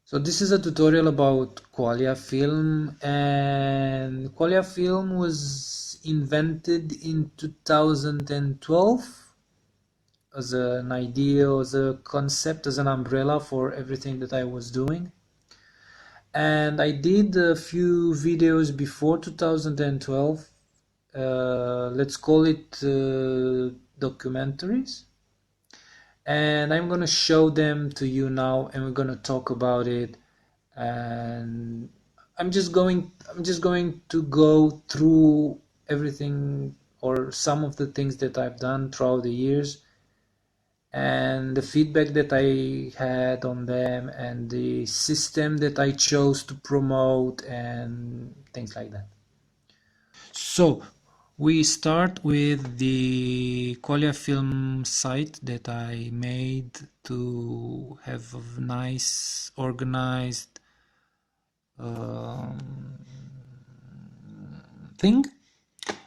So this is a tutorial about Qualiafilm, and Qualiafilm was invented in 2012 as an idea, as a concept, as an umbrella for everything that I was doing. And I did a few videos before 2012, let's call it documentaries. And I'm gonna show them to you now, and we're gonna talk about it. And I'm just going to go through everything or some of the things that I've done throughout the years and the feedback that I had on them and the system that I chose to promote and things like that. So we start with the Qualiafilm site that I made to have a nice organized thing,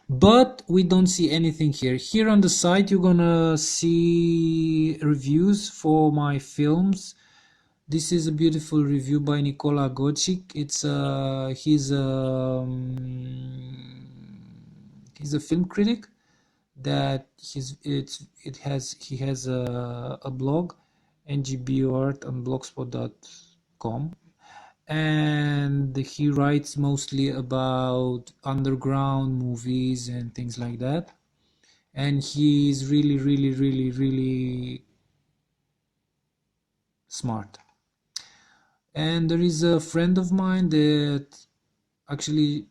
but we don't see anything here. Here on the site you're gonna see reviews for my films. This is a beautiful review by Nicola Gocic. He's a film critic that he has a blog, ngbart on blogspot.com, and he writes mostly about underground movies and things like that, and he's really smart. And there is a friend of mine that actually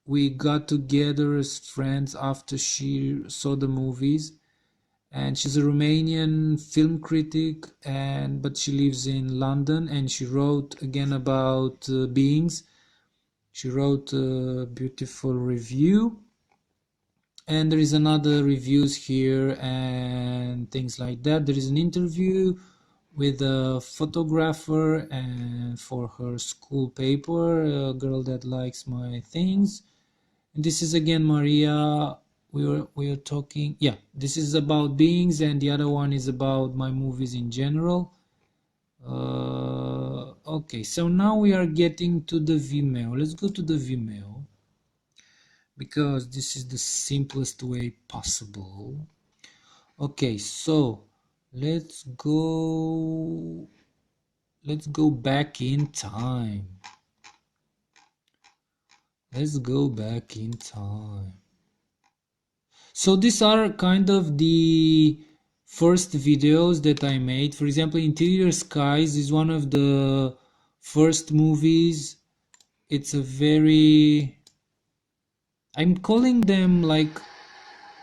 we got together as friends after she saw the movies, and she's a Romanian film critic, and but she lives in London, and she wrote again about beings. She wrote a beautiful review, and there is another reviews here and things like that. There is an interview with a photographer and for her school paper, a girl that likes my things. And this is again Maria. We are talking, yeah, this is about beings, and the other one is about my movies in general. Okay, so now we are getting to the Vimeo. Let's go to the Vimeo because this is the simplest way possible. Okay, so let's go back in time. Let's go back in time. So these are kind of the first videos that I made. For example, Interior Skies is one of the first movies. It's a very, I'm calling them like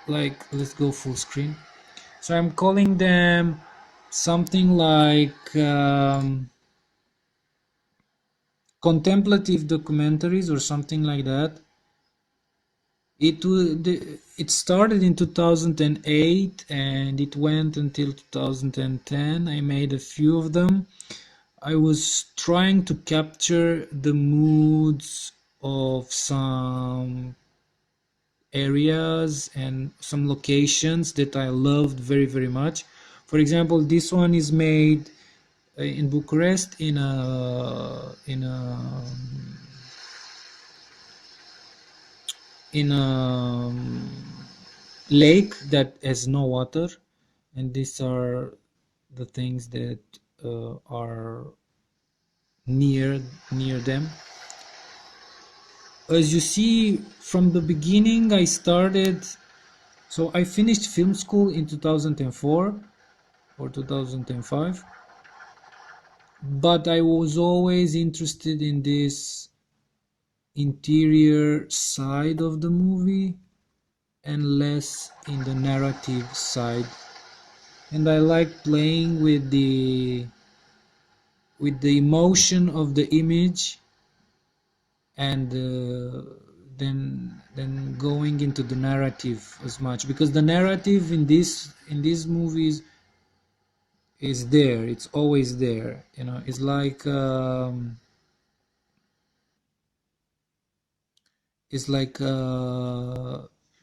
let's go full screen. So I'm calling them something like contemplative documentaries or something like that. It started in 2008 and it went until 2010. I made a few of them. I was trying to capture the moods of some areas and some locations that I loved very much. For example, this one is made in Bucharest in a lake that has no water, and these are the things that are near them. As you see, from the beginning I started, so I finished film school in 2004 or 2005, but I was always interested in this interior side of the movie and less in the narrative side, and I like playing with the emotion of the image, and then going into the narrative as much, because the narrative in these movies is there. It's always there, you know. It's like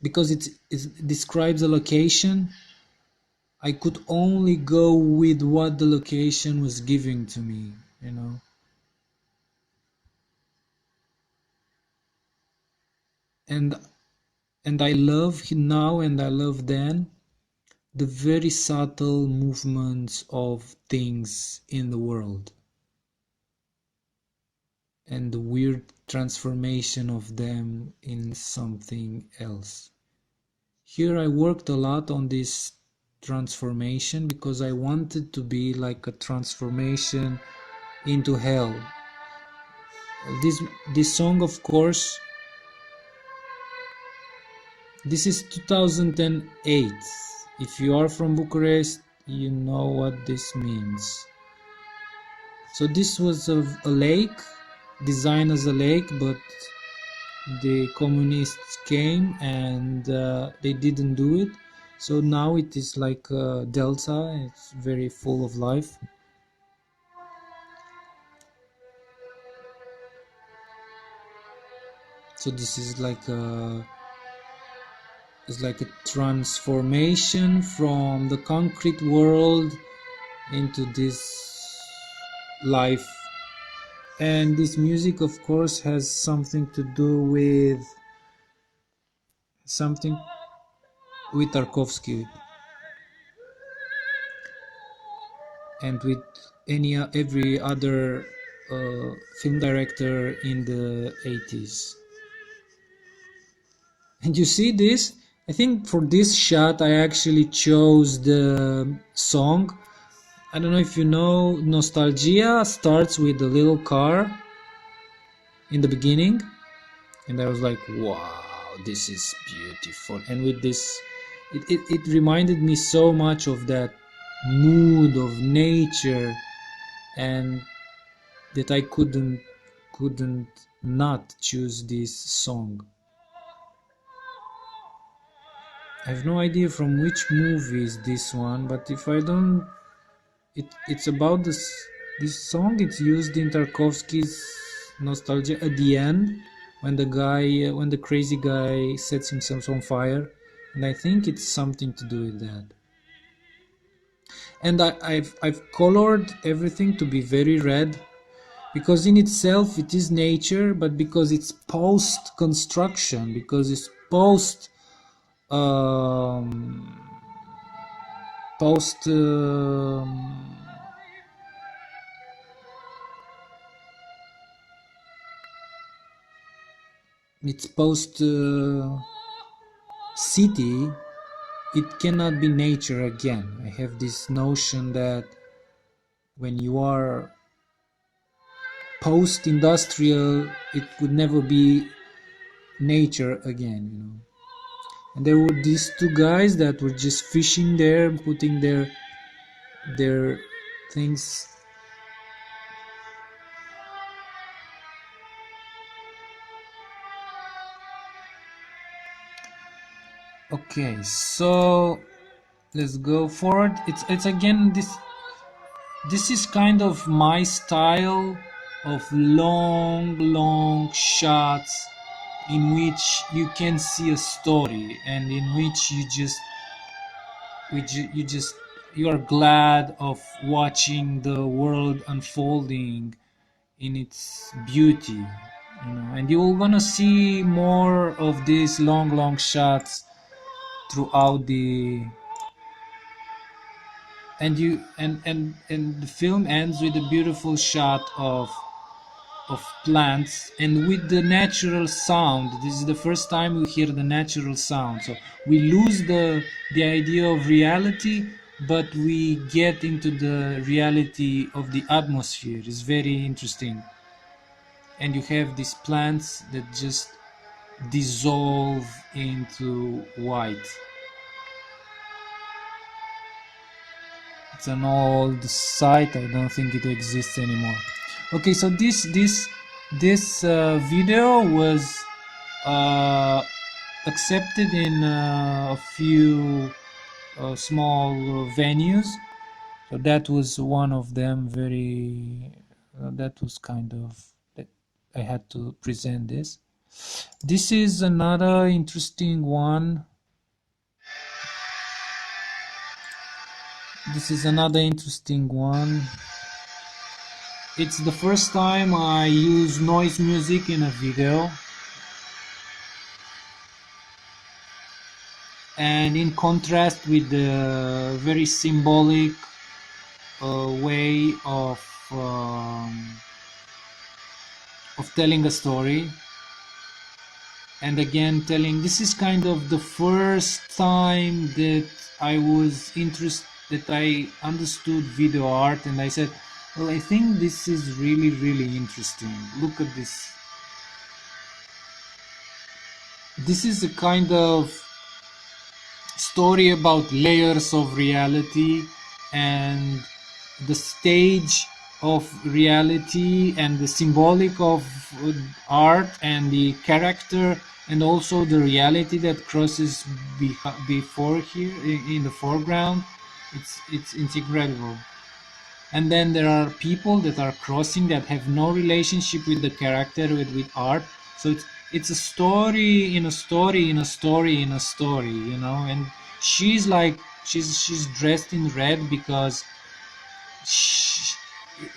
because it describes a location. I could only go with what the location was giving to me, you know. and I love now and I love then the very subtle movements of things in the world and the weird transformation of them in something else. Here I worked a lot on this transformation because I wanted to be like a transformation into hell. This song, of course, this is 2008. If you are from Bucharest, you know what this means. So this was a lake, designed as a lake, but the communists came and they didn't do it. So now it is like a delta. It's very full of life. So this is like it's like a transformation from the concrete world into this life. And this music, of course, has something to do with Tarkovsky and with every other film director in the 80s. And you see this? I think for this shot I actually chose the song. I don't know if you know, Nostalgia starts with a little car in the beginning, and I was like, wow, this is beautiful. And with this, it reminded me so much of that mood of nature, and that I couldn't not choose this song. I have no idea from which movie is this one, but if I don't, it's about this song. It's used in Tarkovsky's Nostalgia at the end when the crazy guy sets himself on fire, and I think it's something to do with that. And I've colored everything to be very red because in itself it is nature, but because it's post construction, because it's um, post it's post city, it cannot be nature again. I have this notion that when you are post industrial, it could never be nature again, you know. And there were these two guys that were just fishing there, putting their things. Okay, so let's go forward. It's again this is kind of my style of long shots in which you can see a story and in which you are glad of watching the world unfolding in its beauty, you know. And you're gonna see more of these long shots throughout the and the film ends with a beautiful shot of plants and with the natural sound. This is the first time we hear the natural sound, so we lose the idea of reality, but we get into the reality of the atmosphere. It's very interesting. And you have these plants that just dissolve into white. It's an old site. I don't think it exists anymore. Okay, so this video was accepted in a few small venues. So that was one of them. Very that was kind of that I had to present this. This is another interesting one. This is another interesting one. It's the first time I use noise music in a video. and in contrast with the very symbolic way of telling a story. And again, telling, this is kind of the first time that I was interested, that I understood video art, and I said, well, I think this is really, really interesting. Look at this. This is a kind of story about layers of reality and the stage of reality and the symbolic of art and the character and also the reality that crosses before here in the foreground. It's incredible. And then there are people that are crossing that have no relationship with the character, with art. So it's a story in a story in a story in a story, you know. And she's like, she's dressed in red because sh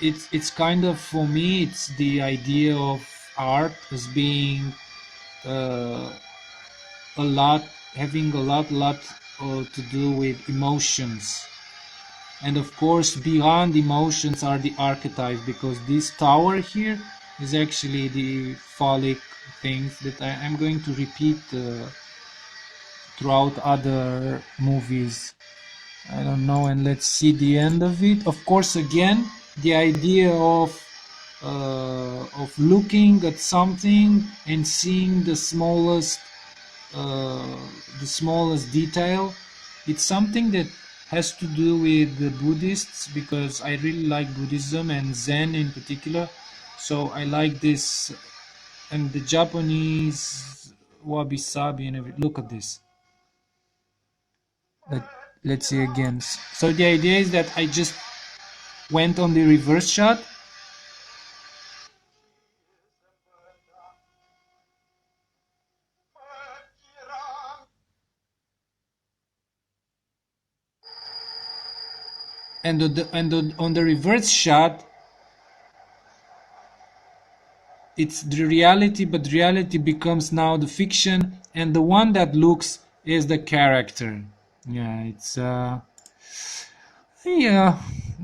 it's kind of, for me, it's the idea of art as being uh, a lot, having a lot to do with emotions. And of course, beyond emotions are the archetypes, because this tower here is actually the phallic things that I'm going to repeat throughout other movies. I don't know, and let's see the end of it. Of course, again, the idea of looking at something and seeing uh, the smallest detail. It's something that has to do with the Buddhists, because I really like Buddhism and Zen in particular. So I like this, and the Japanese wabi sabi and everything. Look at this. Let, let's see again. So the idea is that I just went on the reverse shot, and on the reverse shot, it's the reality, but reality becomes now the fiction, and the one that looks is the character. Yeah, it's yeah,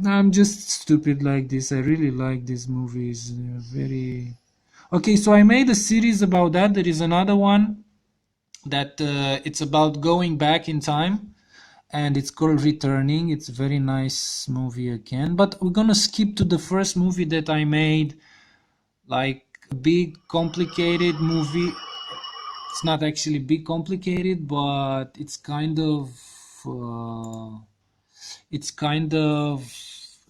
I'm just stupid like this. I really like these movies. They're very okay. So I made a series about that. There is another one that it's about going back in time, and it's called Returning. It's a very nice movie again, but we're gonna skip to the first movie that I made, like a big complicated movie. It's not actually big complicated, but it's kind of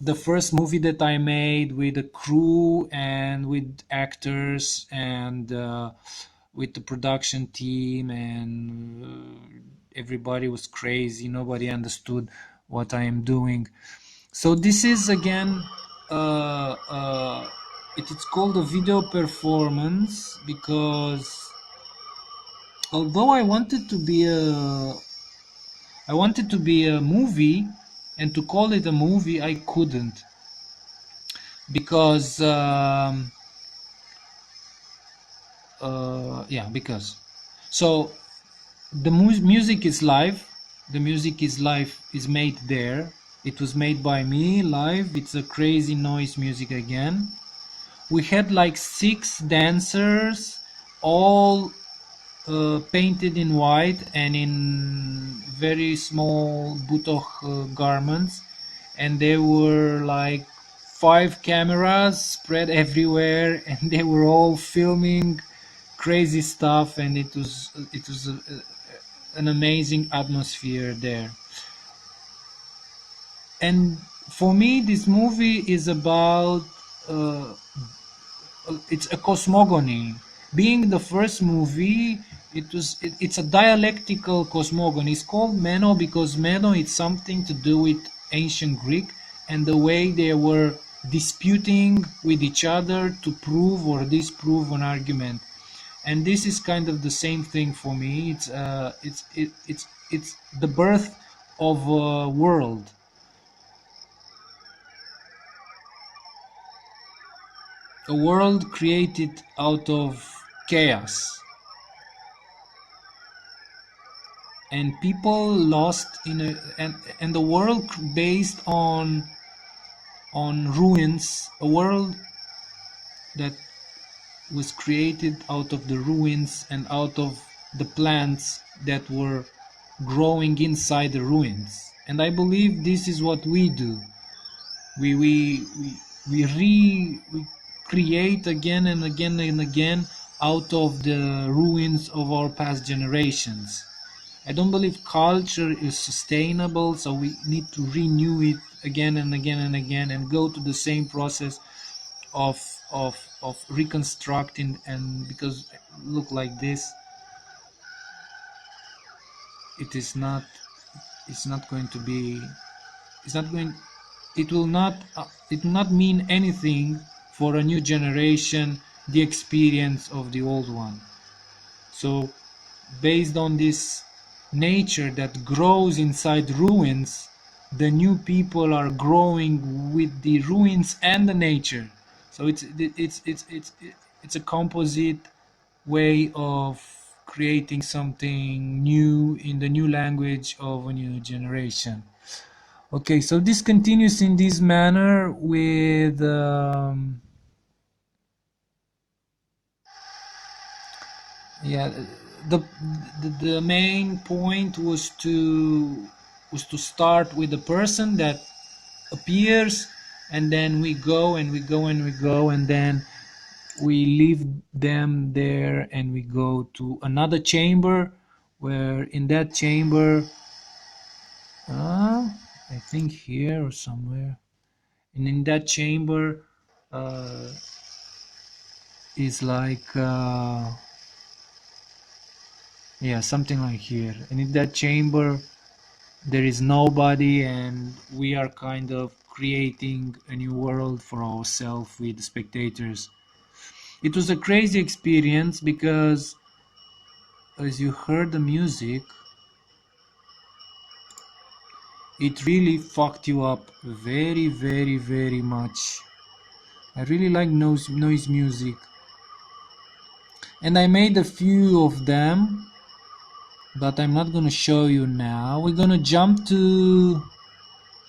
the first movie that I made with a crew and with actors and with the production team, and everybody was crazy. Nobody understood what I am doing. So this is again, it's called a video performance, because although I wanted to be a movie, and to call it a movie, I couldn't, because yeah, because so the music is live. The music is live, is made there. It was made by me live. It's a crazy noise music again. We had like 6 dancers, all painted in white and in very small butoh garments, and there were like 5 cameras spread everywhere, and they were all filming crazy stuff, and it was an amazing atmosphere there. And for me, this movie is about uh, it's a cosmogony. Being the first movie, it's a dialectical cosmogony. It's called Meno because Meno is something to do with ancient Greek and the way they were disputing with each other to prove or disprove an argument. And this is kind of the same thing for me. It's the birth of a world, a world created out of chaos. and people lost in a and the world based on ruins, a world that was created out of the ruins and out of the plants that were growing inside the ruins. And I believe this is what we do. We create again and again and again out of the ruins of our past generations. I don't believe culture is sustainable, so we need to renew it again and again and again and go to the same process of of reconstructing. And because look like this, it is not, it's not going to be, it's not going, it will not mean anything for a new generation, the experience of the old one. So based on this nature that grows inside ruins, the new people are growing with the ruins and the nature. So it's a composite way of creating something new in the new language of a new generation. Okay, so this continues in this manner with yeah, the, the main point was to start with the person that appears, and then we go and we go and we go, and then we leave them there and we go to another chamber, where in that chamber, I think here or somewhere, and in that chamber uh, is like yeah, something like here, and in that chamber there is nobody, and we are kind of creating a new world for ourselves with the spectators. It was a crazy experience because as you heard the music, it really fucked you up very, very, very much. I really like noise music, and I made a few of them, but I'm not gonna show you now. We're gonna jump to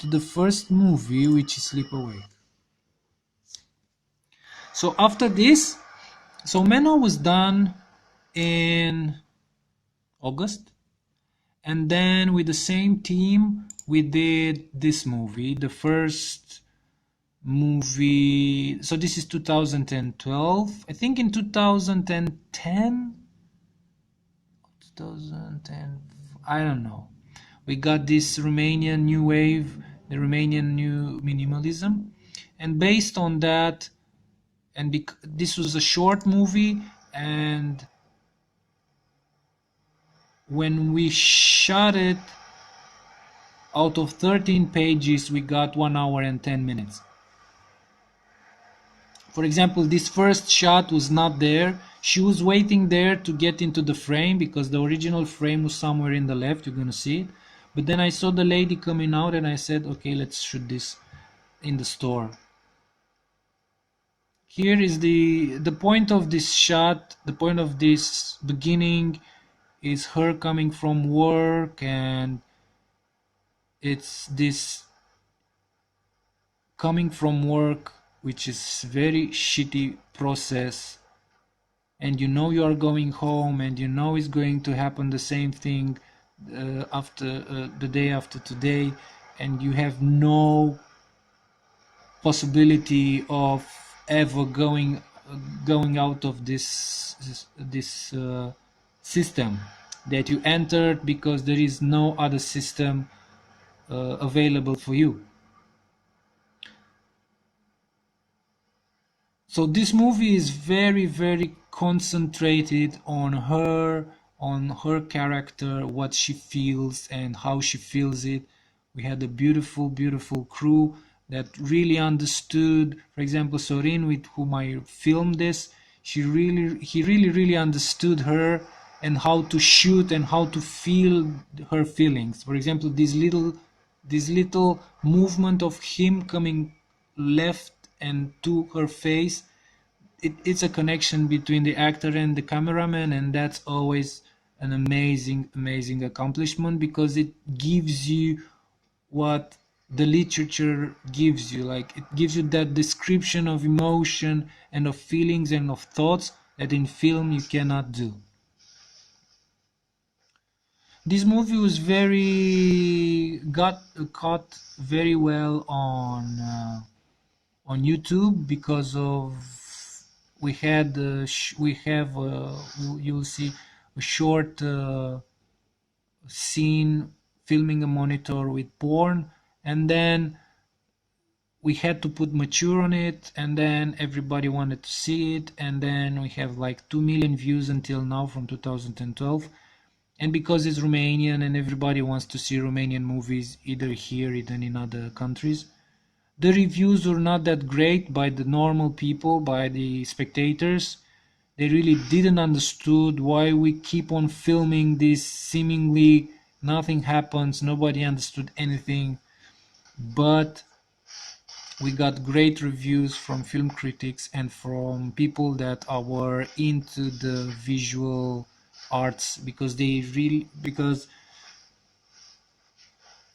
the first movie, which is Sleepaway. So after this, so Menno was done in August, and then with the same team we did this movie, the first movie. So this is 2012. I think in 2010, 2010, I don't know. We got this Romanian new wave, the Romanian new minimalism, and based on that, and this was a short movie, and when we shot it, out of 13 pages we got 1 hour and 10 minutes. For example, this first shot was not there. She was waiting there to get into the frame because the original frame was somewhere in the left, you're gonna see it. But then I saw the lady coming out and I said, okay, let's shoot this in the store. Here is the point of this shot, the point of this beginning is her coming from work, and it's this coming from work, which is very shitty process, and you know you are going home, and you know it's going to happen the same thing after the day after today, and you have no possibility of ever going out of this system that you entered, because there is no other system available for you. So this movie is very, very concentrated on her character, what she feels and how she feels it. We had a beautiful, beautiful crew that really understood. For example, Sorin, with whom I filmed this, he really understood her and how to shoot and how to feel her feelings. For example, this little movement of him coming left and to her face, it's a connection between the actor and the cameraman, and that's always an amazing, amazing accomplishment because it gives you what the literature gives you. Like it gives you that description of emotion and of feelings and of thoughts that in film you cannot do. This movie was very got caught very well on YouTube because of we have you'll see a short scene filming a monitor with porn, and then we had to put mature on it, and then everybody wanted to see it, and then we have like 2 million views until now from 2012. And because it's Romanian and everybody wants to see Romanian movies either here either in other countries, the reviews were not that great by the normal people, by the spectators. They really didn't understood why we keep on filming this seemingly nothing happens, nobody understood anything. But we got great reviews from film critics and from people that were into the visual arts because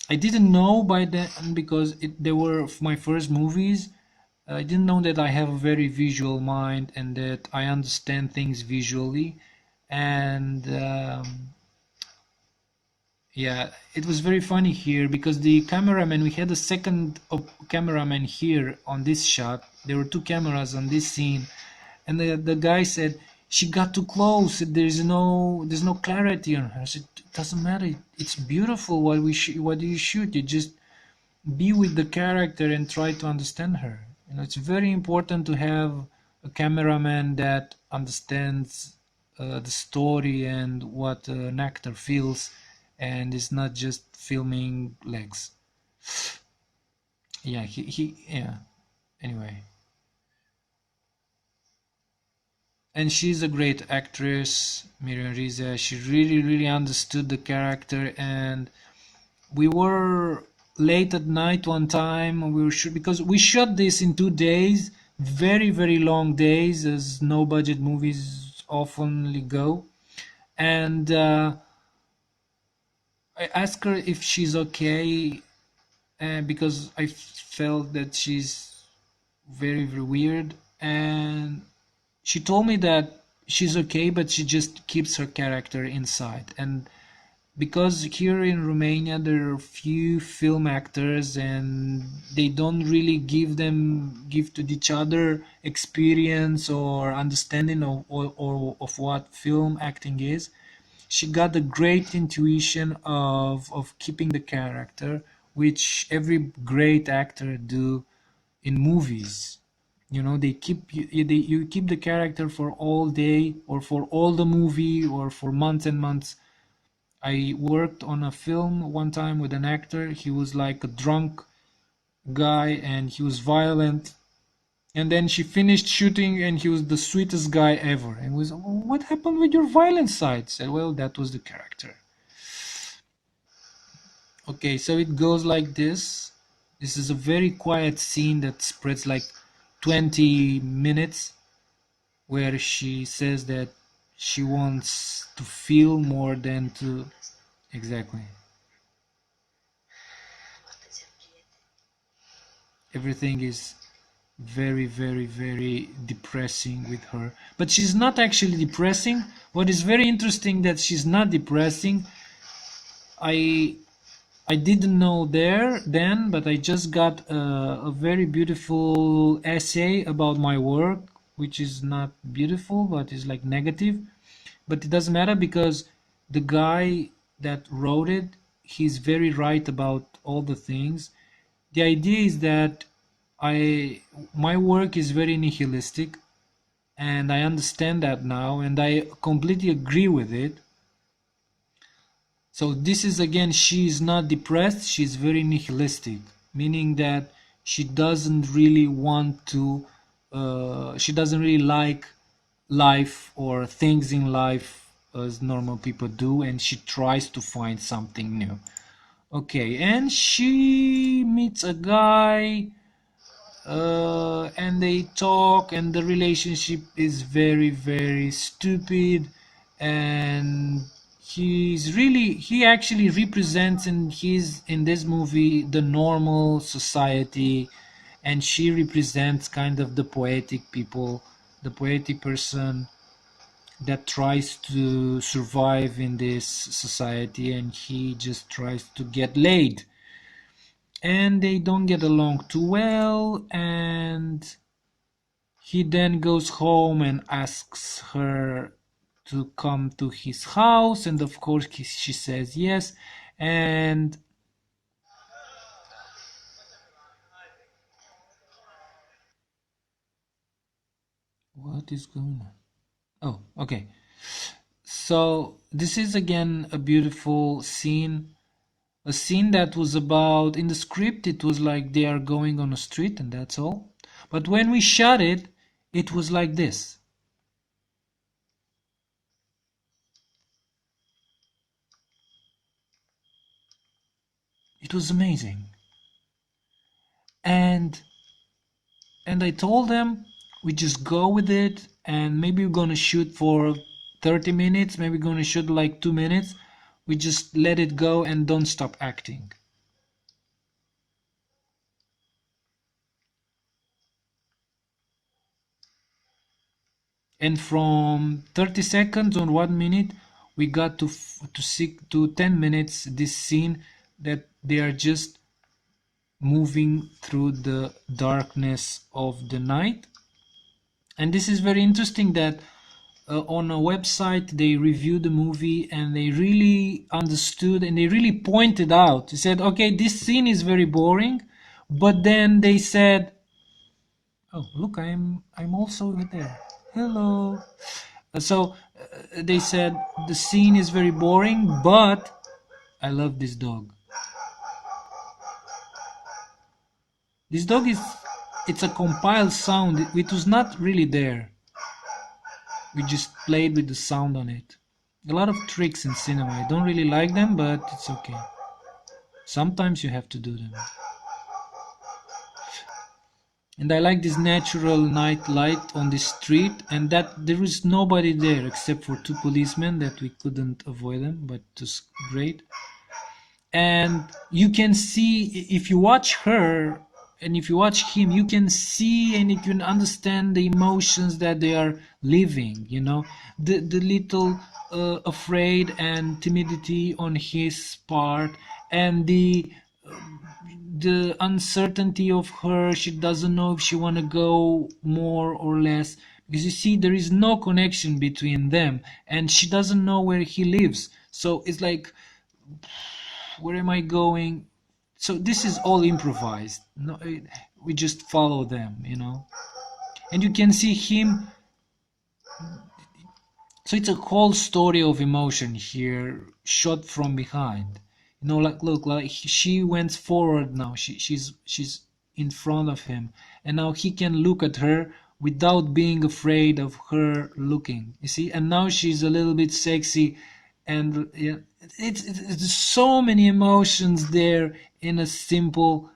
I didn't know by then because they were my first movies. I didn't know that I have a very visual mind and that I understand things visually. And yeah, it was very funny here because the cameraman, we had a second cameraman here on this shot. There were two cameras on this scene, and the guy said she got too close. There's no clarity on her. I said it doesn't matter. It's beautiful. What do you shoot? You just be with the character and try to understand her. It's very important to have a cameraman that understands the story and what an actor feels, and is not just filming legs. Yeah, yeah. Anyway, and she's a great actress, Miriam Riza. She really, really understood the character, and we were late at night one time. We were because we shot this in 2 days, very, very long days, as no budget movies oftenly go. And I asked her if she's okay, because I felt that she's very, very weird. And she told me that she's okay, but she just keeps her character inside. And because here in Romania there are few film actors and they don't really give to each other experience or understanding of what film acting is. She got a great intuition of keeping the character, which every great actor do in movies. They you keep the character for all day or for all the movie or for months and months. I worked on a film one time with an actor. He was like a drunk guy and he was violent. And then she finished shooting and he was the sweetest guy ever. And was, what happened with your violent side? I said, well, that was the character. Okay, so it goes like this. This is a very quiet scene that spreads like 20 minutes where she says that she wants to feel more than to. Exactly. Everything is very, very, very depressing with her. But she's not actually depressing. What is very interesting that she's not depressing. I I didn't know there then, but I just got a very beautiful essay about my work, which is not beautiful, but is like negative. But it doesn't matter because the guy that wrote it, he's very right about all the things. The idea is that I my work is very nihilistic, and I understand that now, and I completely agree with it. So this is again, she is not depressed, she's very nihilistic, meaning that she doesn't really want to, she doesn't really like life or things in life as normal people do, and she tries to find something new. Okay, and she meets a guy, and they talk, and the relationship is very, very stupid, and he actually represents in this movie the normal society, and she represents kind of the poetic people, the poetic person that tries to survive in this society, and he just tries to get laid, and they don't get along too well, and he then goes home and asks her to come to his house, and of course she says yes. And what is going on? Oh, okay. So this is again a beautiful scene, a scene that was about, in the script it was like they are going on a street and that's all, but when we shot it, it was like this. It was amazing. and and I told them we just go with it, and maybe we're gonna shoot for 30 minutes, maybe we're gonna shoot like 2 minutes. We just let it go and don't stop acting. And from 30 seconds or 1 minute, we got to 10 minutes this scene that they are just moving through the darkness of the night. And this is very interesting that on a website they reviewed the movie and they really understood and they really pointed out. They said, okay, this scene is very boring, but then they said, oh look, I'm also there. Hello. So they said the scene is very boring, but I love this dog. This dog is, it's a compiled sound. It was not really there. We just played with the sound on it. A lot of tricks in cinema. I don't really like them, but it's okay. Sometimes you have to do them. And I like this natural night light on the street, and that there is nobody there except for two policemen that we couldn't avoid them, but it was great. And you can see, if you watch her and if you watch him, you can see and you can understand the emotions that they are living, you know, the little afraid and timidity on his part, and the uncertainty of her. She doesn't know if she want to go more or less, because you see there is no connection between them, and she doesn't know where he lives. So it's like, where am I going? So this is all improvised. No, we just follow them, you know. And you can see him. So it's a whole story of emotion here, shot from behind. You know, like look, like she went forward now. She's in front of him, and now he can look at her without being afraid of her looking. You see, and now she's a little bit sexy, and yeah, it's so many emotions there in a simple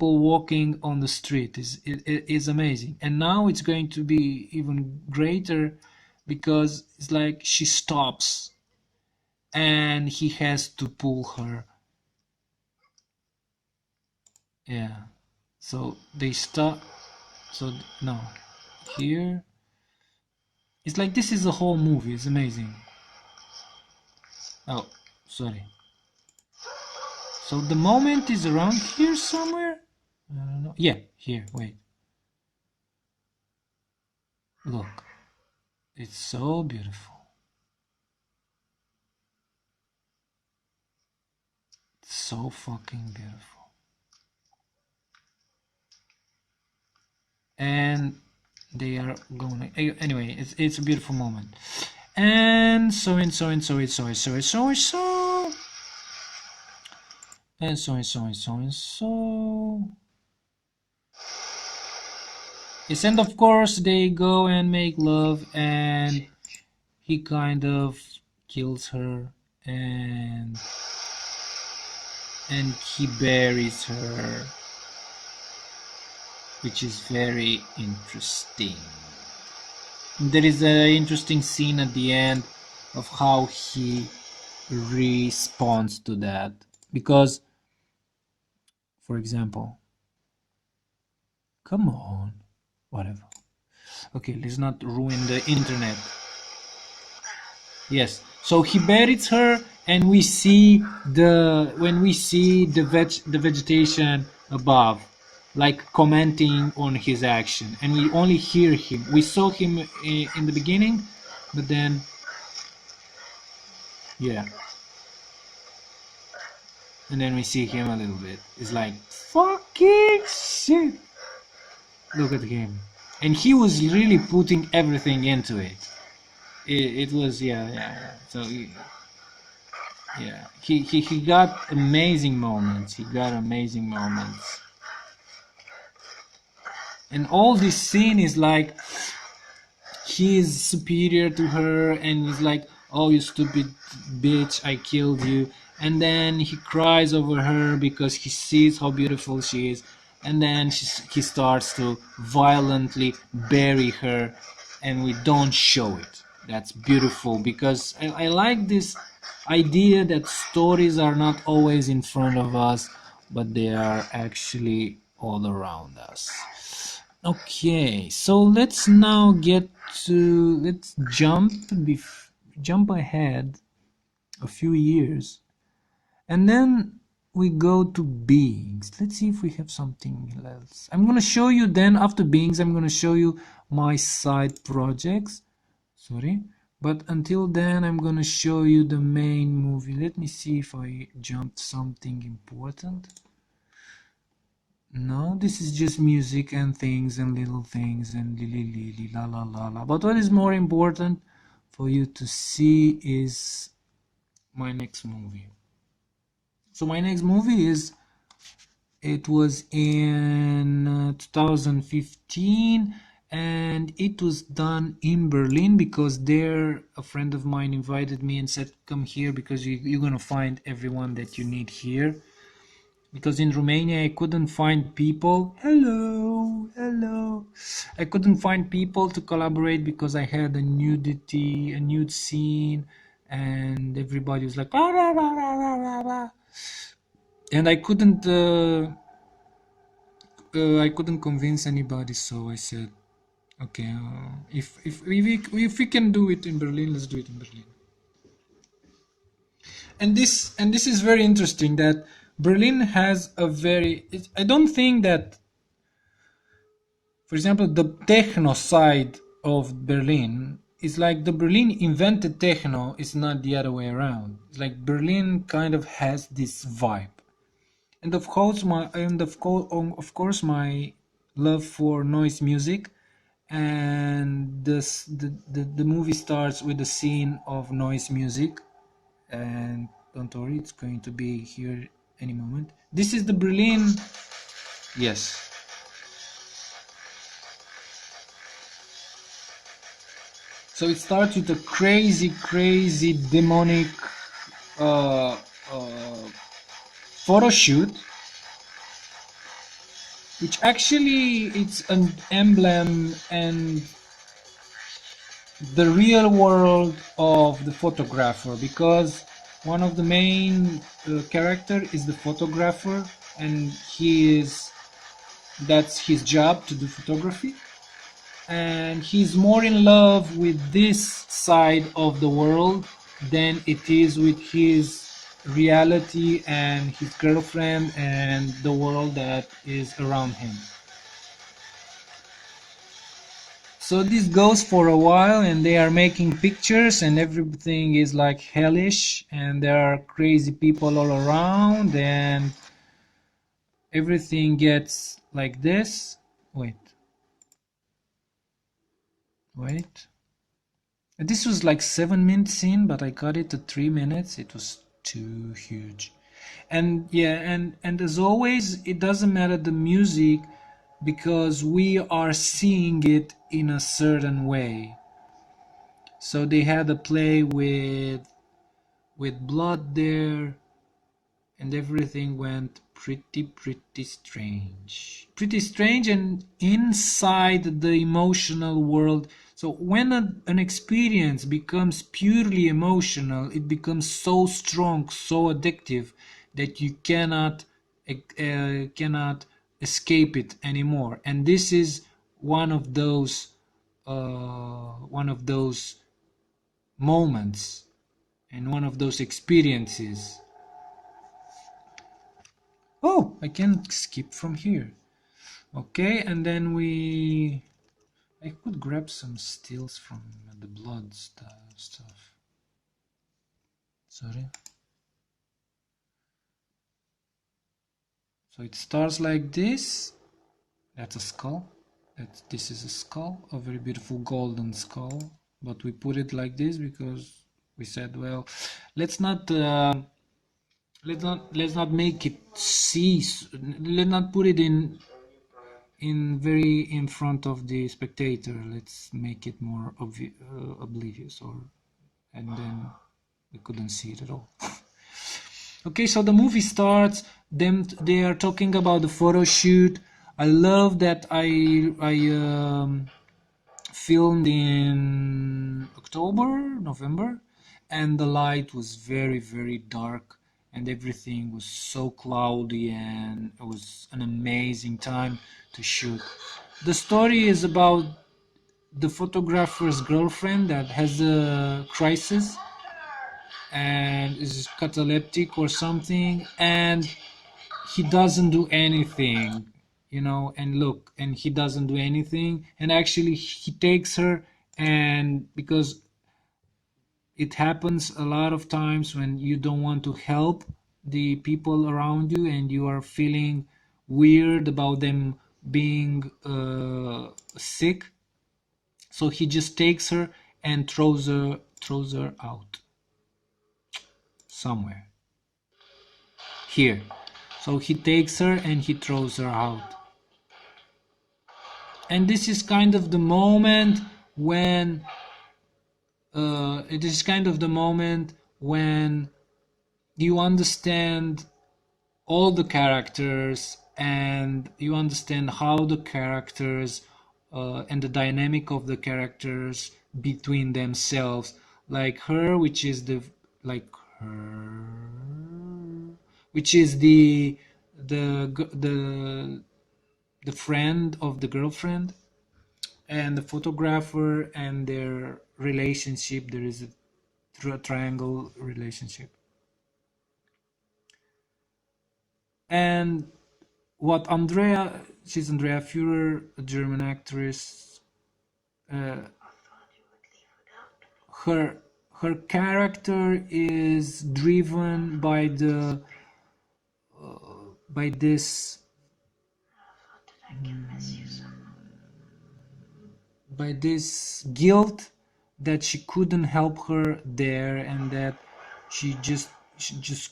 walking on the street. Is amazing. And now it's going to be even greater, because it's like she stops and he has to pull her. Yeah. So they stop. So no, here it's like this is a whole movie. It's amazing. Oh, sorry. So the moment is around here somewhere. I don't know. Yeah, here. Wait. Look, it's so beautiful. It's so fucking beautiful. And they are going. Anyway, it's a beautiful moment. And so and so and so and so and so and so and so and so and so and so and so. Yes, and of course they go and make love, and he kind of kills her, and he buries her, which is very interesting. There is an interesting scene at the end of how he responds to that. Because, for example, come on, whatever. Okay, let's not ruin the internet. Yes. So he buries her, and we see the vegetation above, like commenting on his action, and we only hear him. We saw him in the beginning, but then yeah, and then we see him a little bit. It's like fucking shit. Look at him, and he was really putting everything into it. It was yeah. So. Yeah, he got amazing moments. He got amazing moments. And all this scene is like he is superior to her and he's like, oh, you stupid bitch, I killed you. And then he cries over her because he sees how beautiful she is. And then he starts to violently bury her, and we don't show it. That's beautiful because I like this idea that stories are not always in front of us, but they are actually all around us. Okay, so let's now let's jump ahead a few years, and then we go to beings. Let's see if we have something else. I'm gonna show you then after beings. I'm gonna show you my side projects. Sorry, but until then, I'm gonna show you the main movie. Let me see if I jumped something important. No, this is just music and things and little things and lili lili la la la la. But what is more important for you to see is my next movie. So my next movie it was in 2015, and it was done in Berlin because there a friend of mine invited me and said, come here because you're gonna find everyone that you need here. Because in Romania I couldn't find people. Hello. I couldn't find people to collaborate because I had a nude scene, and everybody was like, "Ah, rah, rah, rah, rah, rah, rah." And I couldn't convince anybody. So I said, okay, if we can do it in Berlin, let's do it in Berlin. And this is very interesting that Berlin has a very. I don't think that, for example, the techno side of Berlin is like the Berlin invented techno. It's not the other way around. It's like Berlin kind of has this vibe, and of course my love for noise music, and the movie starts with a scene of noise music, and don't worry, it's going to be here any moment. This is the Berlin. Yes. So it starts with a crazy demonic uh, photo shoot, which actually it's an emblem and the real world of the photographer, because one of the main character is the photographer, and that's his job to do photography, and he's more in love with this side of the world than it is with his reality and his girlfriend and the world that is around him. So this goes for a while, and they are making pictures, and everything is like hellish, and there are crazy people all around, and everything gets like this. Wait. This was like 7 minutes scene, but I got it to 3 minutes. It was too huge. And yeah, and as always, it doesn't matter the music because we are seeing it in a certain way. So they had a play with blood there, and everything went pretty strange. Pretty strange, and inside the emotional world. So when an experience becomes purely emotional, it becomes so strong, so addictive, that you cannot escape it anymore. And this is one of those moments and one of those experiences. Oh, I can skip from here. Okay, and then I could grab some stills from the blood stuff. Sorry. So it starts like this. That's a skull. This is a skull, a very beautiful golden skull. But we put it like this because we said, well, let's not let's not make it see. Let's not put it in very in front of the spectator. Let's make it more oblivious, and then we couldn't see it at all. Okay, so the movie starts. They are talking about the photo shoot. I love that I filmed in October, November, and the light was very dark, and everything was so cloudy, and it was an amazing time to shoot. The story is about the photographer's girlfriend that has a crisis and is cataleptic or something, and he doesn't do anything, and he doesn't do anything, and actually he takes her, and because it happens a lot of times when you don't want to help the people around you and you are feeling weird about them being sick, so he just takes her and throws her out somewhere here. So he takes her and he throws her out. And this is kind of the moment when you understand all the characters, and you understand how the characters and the dynamic of the characters between themselves, like her, which is the friend of the girlfriend, and the photographer, and their relationship. There is a triangle relationship. And what she's Andrea Führer, a German actress. Her character is driven by this guilt that she couldn't help her there, and that she just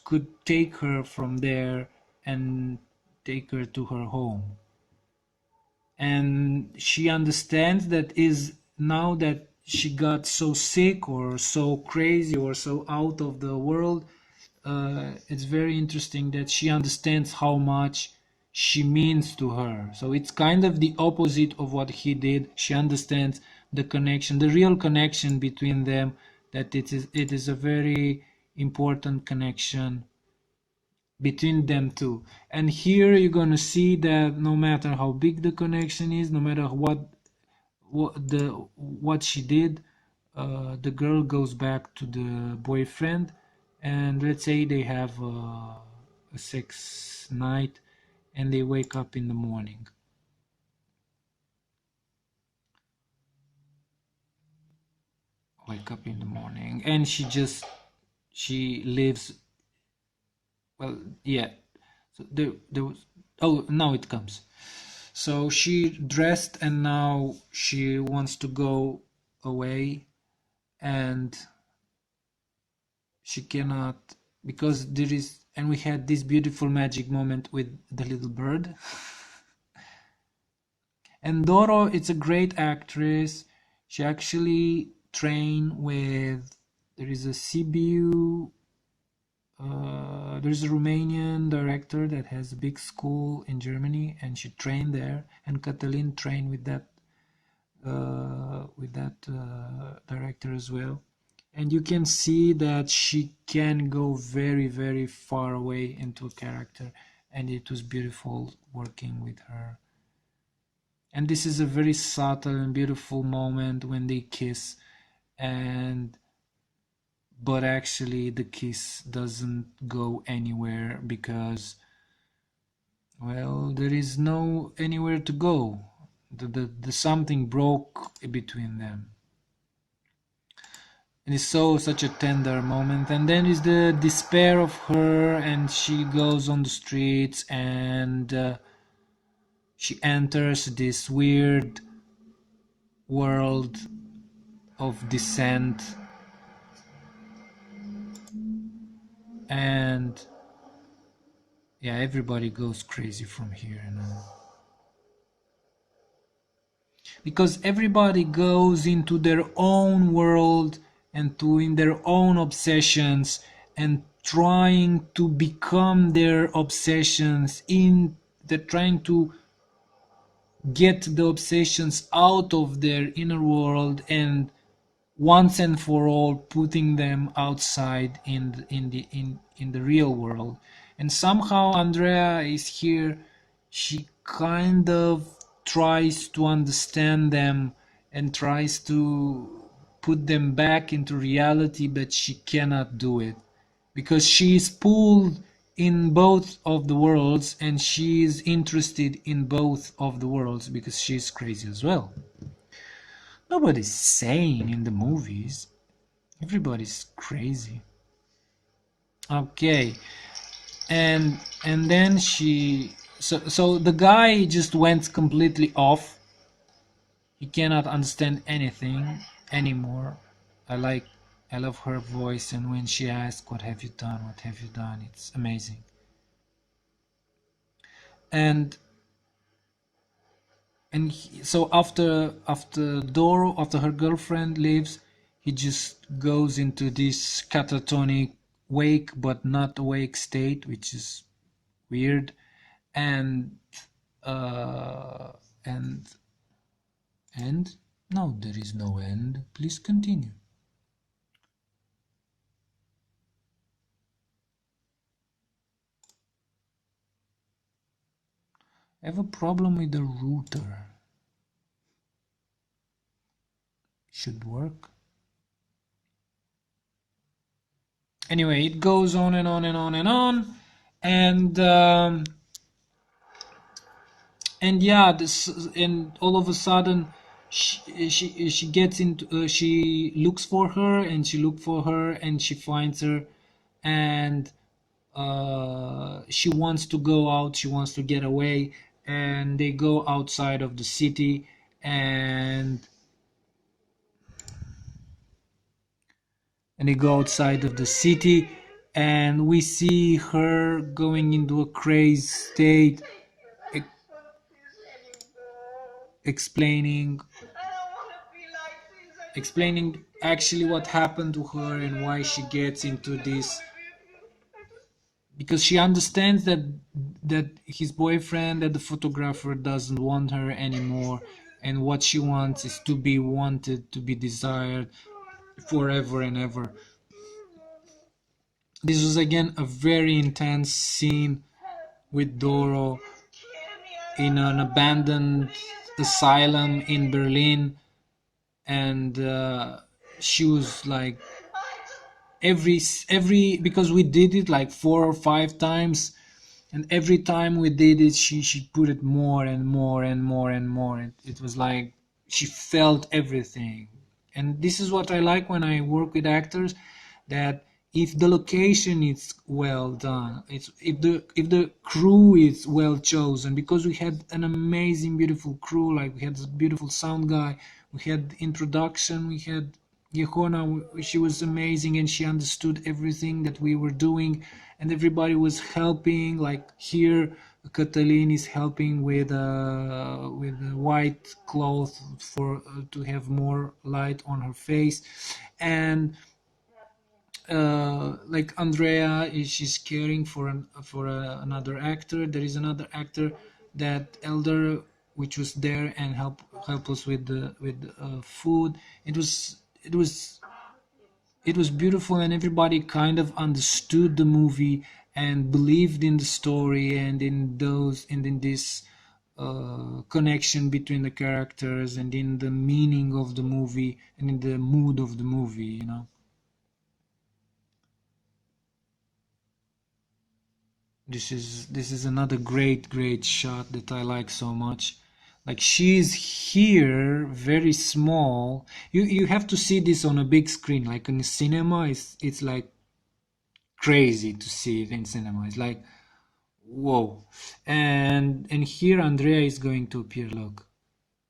could take her from there and take her to her home. And she understands that is now that she got so sick or so crazy or so out of the world, it's very interesting that she understands how much she means to her. So it's kind of the opposite of what he did. She understands the connection, the real connection between them, that it is a very important connection between them two. And here you're gonna see that no matter how big the connection is, no matter what she did, the girl goes back to the boyfriend, and let's say they have a sex night, and they wake up in the morning. And she lives. Well, yeah. So there was. Oh, now it comes. So she dressed, and now she wants to go away, and she cannot, because there is, and we had this beautiful magic moment with the little bird. And Doro, it's a great actress. She actually trained with, there is a Sibiu there's a Romanian director that has a big school in Germany, and she trained there. And Catalin trained with that director as well. And you can see that she can go very, very far away into a character, and it was beautiful working with her. And this is a very subtle and beautiful moment when they kiss, and but actually the kiss doesn't go anywhere because, well, there is no anywhere to go. The something broke between them. And it's so such a tender moment. And then is the despair of her, and she goes on the streets, and she enters this weird world of dissent, and yeah, everybody goes crazy from here, you know. Because everybody goes into their own world and to in their own obsessions and trying to become their obsessions in they're trying to get the obsessions out of their inner world and once and for all putting them outside in the real world. And somehow Andrea is here. She kind of tries to understand them and tries to put them back into reality, but she cannot do it because she is pulled in both of the worlds, and she is interested in both of the worlds because she's crazy as well. Nobody's sane in the movies. Everybody's crazy. Okay. And then so the guy just went completely off. He cannot understand anything anymore. I love her voice, and when she asks, "What have you done? What have you done?" It's amazing. And so after her girlfriend leaves, he just goes into this catatonic wake but not awake state, which is weird. And uh and and no, there is no end. Please continue. I have a problem with the router. Should work. Anyway, it goes on and on and on and on. And yeah, this, and all of a sudden she gets into she looks for her, and she look for her, and she finds her. And she wants to go out, she wants to get away, and they go outside of the city. And they go outside of the city, and we see her going into a crazy state, e- explaining explaining actually what happened to her and why she gets into this, because she understands that his boyfriend, that the photographer, doesn't want her anymore, and what she wants is to be wanted, to be desired forever and ever. This was again a very intense scene with Doro in an abandoned asylum in Berlin. And she was like, every because we did it like 4 or 5 times, and every time we did it, she put it more and more and more and more. It was like she felt everything. And this is what I like when I work with actors, that if the location is well done, it's if the crew is well chosen, because we had an amazing beautiful crew. Like, we had a beautiful sound guy, we had introduction, we had Yehona. She was amazing, and she understood everything that we were doing, and everybody was helping. Like here, Catalin is helping with a white cloth for to have more light on her face. and like Andrea she's caring for another actor. There is another actor that elder which was there and help us with the food. It was it was it was beautiful, and everybody kind of understood the movie and believed in the story and in this connection between the characters and in the meaning of the movie and in the mood of the movie. This is another great shot that I like so much. Like she's here, very small. You have to see this on a big screen. Like in the cinema, it's like crazy to see it in cinema. It's like whoa. And here Andrea is going to appear. Look,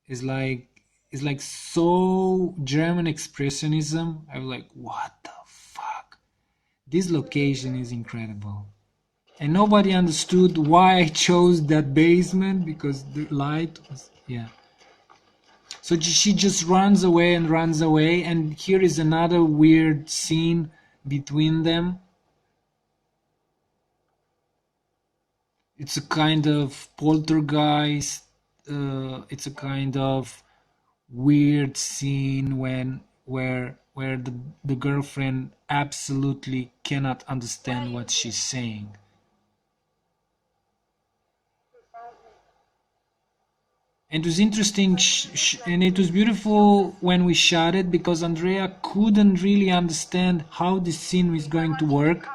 it's like it's like so German expressionism. I'm like, what the fuck? This location is incredible. And nobody understood why I chose that basement because the light was, yeah. So she just runs away and runs away, and here is another weird scene between them. It's a kind of poltergeist. It's a kind of weird scene where the girlfriend absolutely cannot understand what she's saying. And it was interesting, and it was beautiful when we shot it because Andrea couldn't really understand how this scene was going to work.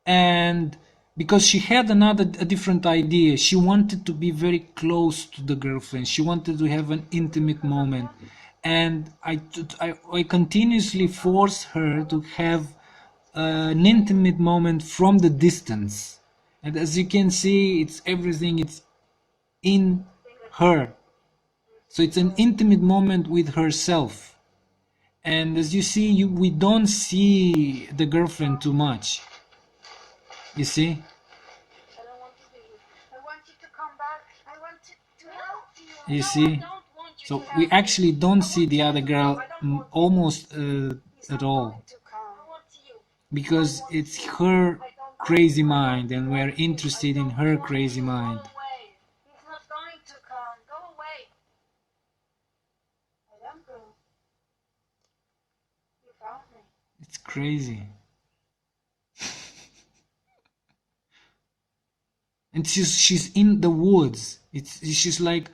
And because she had a different idea, she wanted to be very close to the girlfriend. She wanted to have an intimate moment, and I continuously forced her to have an intimate moment from the distance. And as you can see, it's everything. It's in her. So it's an intimate moment with herself. And as you see, we don't see the girlfriend too much. You see? You see? So we actually don't see the other girl almost at all. Because it's her crazy mind and we're interested in her crazy mind. It's crazy. And she's in the woods. She's like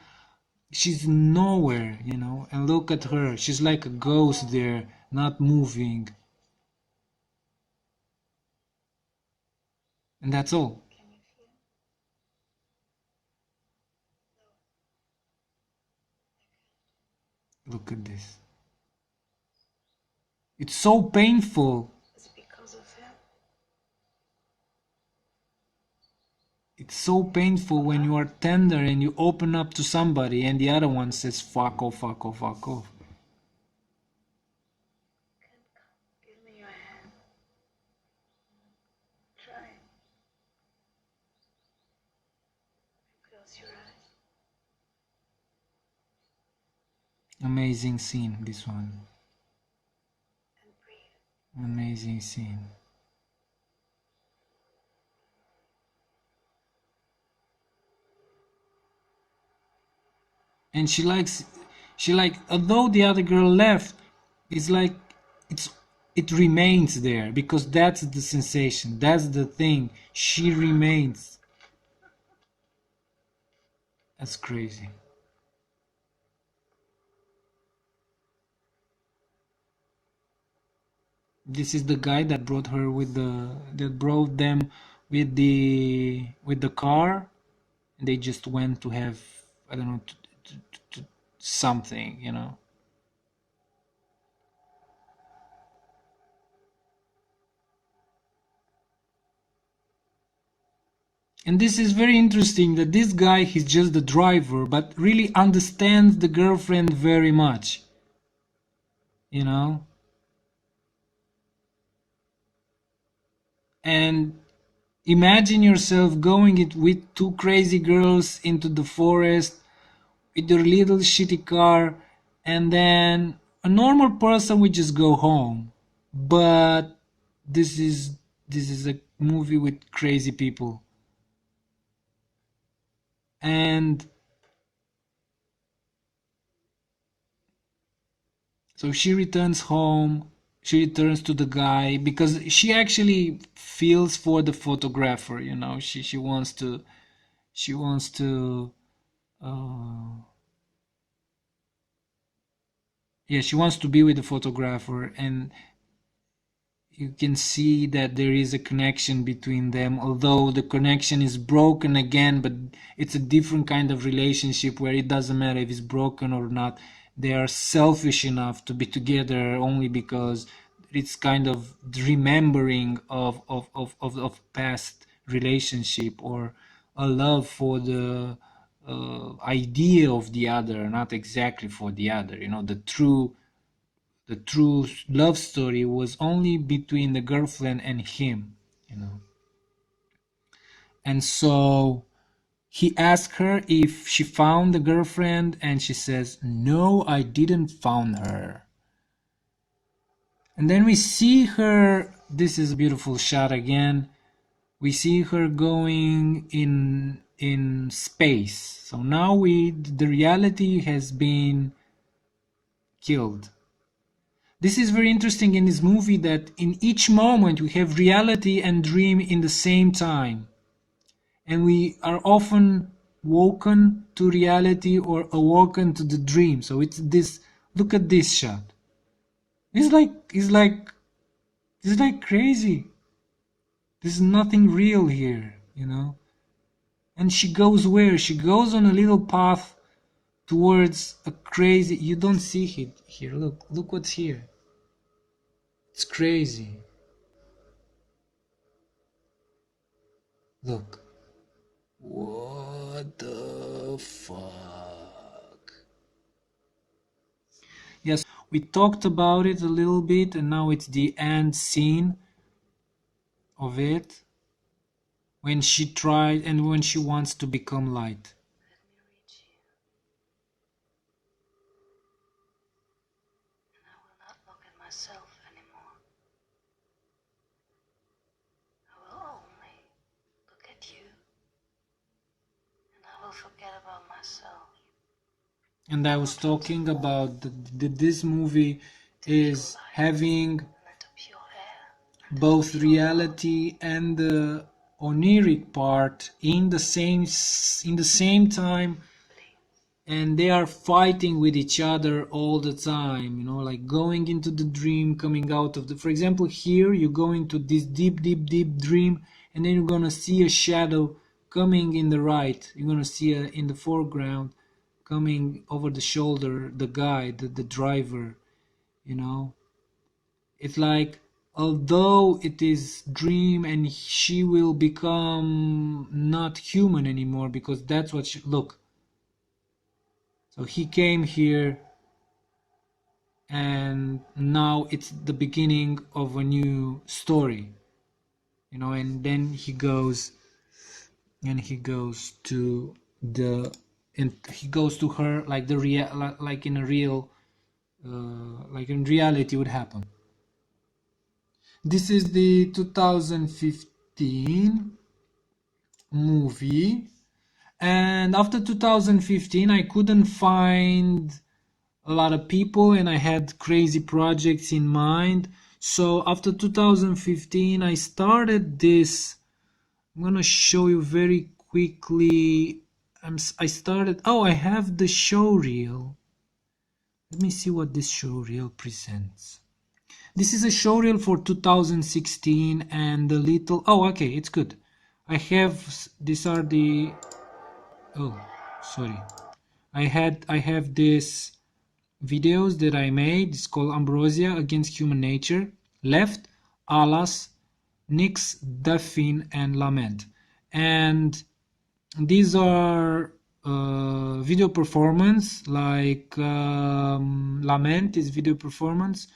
she's nowhere, and look at her. She's like a ghost there, not moving. And that's all. Look at this. It's so painful. It's so painful when you are tender and you open up to somebody and the other one says fuck off, fuck off, fuck off. Give me your hand. Try. Close your eyes. Amazing scene, this one. And breathe. Amazing scene. And she although the other girl left, it's like it remains there because that's the sensation, that's the thing. She remains. That's crazy. This is the guy that brought her that brought them with the car, and they just went to have, I don't know, to something. And this is very interesting that this guy, he's just the driver, but really understands the girlfriend very much. You know? And imagine yourself going it with two crazy girls into the forest with your little shitty car, and then A normal person would just go home, but this is this is a movie with crazy people. And so she returns home. She returns to the guy because she actually feels for the photographer. She wants to uh, yeah, she wants to be with the photographer, and you can see that there is a connection between them, although the connection is broken again, but it's a different kind of relationship where it doesn't matter if it's broken or not. They are selfish enough to be together only because it's kind of remembering of past relationship, or a love for the idea of the other, not exactly for the other. The true love story was only between the girlfriend and him, you know. And so he asked her if she found the girlfriend, and she says, "No, I didn't found her." And then we see her. This is a beautiful shot again. We see her going in space. So now the reality has been killed. This is very interesting in this movie, that in each moment we have reality and dream in the same time. And we are often woken to reality or awoken to the dream. So it's this, look at this shot. It's like crazy. There's nothing real here. And she goes where? She goes on a little path towards a crazy, you don't see it here. Look what's here. It's crazy. Look. What the fuck? Yes, we talked about it a little bit, and now it's the end scene of it, when she tried and when she wants to become light. Let me reach you, and I will not look at myself anymore. I will only look at you, and I will forget about myself. And I was talking about this movie is having both reality and the oniric part in the same time, and they are fighting with each other all the time, like going into the dream, coming out of the, for example, here you go into this deep deep deep dream, and then you're gonna see a shadow coming in the right, you're gonna see in the foreground, coming over the shoulder, the guy, the driver. you know it's like, although it is dream, and she will become not human anymore, because that's what she, look. So he came here, and now it's the beginning of a new story. And then he goes to the and he goes to her, like the real, like in a real, like in reality would happen. This is the 2015 movie, and after 2015 I couldn't find a lot of people, and I had crazy projects in mind. So after 2015 I started this. I'm gonna show you very quickly. I started. Oh, I have the show reel. Let me see what this show reel presents. This is a show reel for 2016, and the little. Oh, okay, it's good. I have. These are the. Oh, sorry. I have this videos that I made. It's called Ambrosia Against Human Nature. Left, Alas, Nix, Daphne, and Lament. And these are video performance, like Lament is video performance.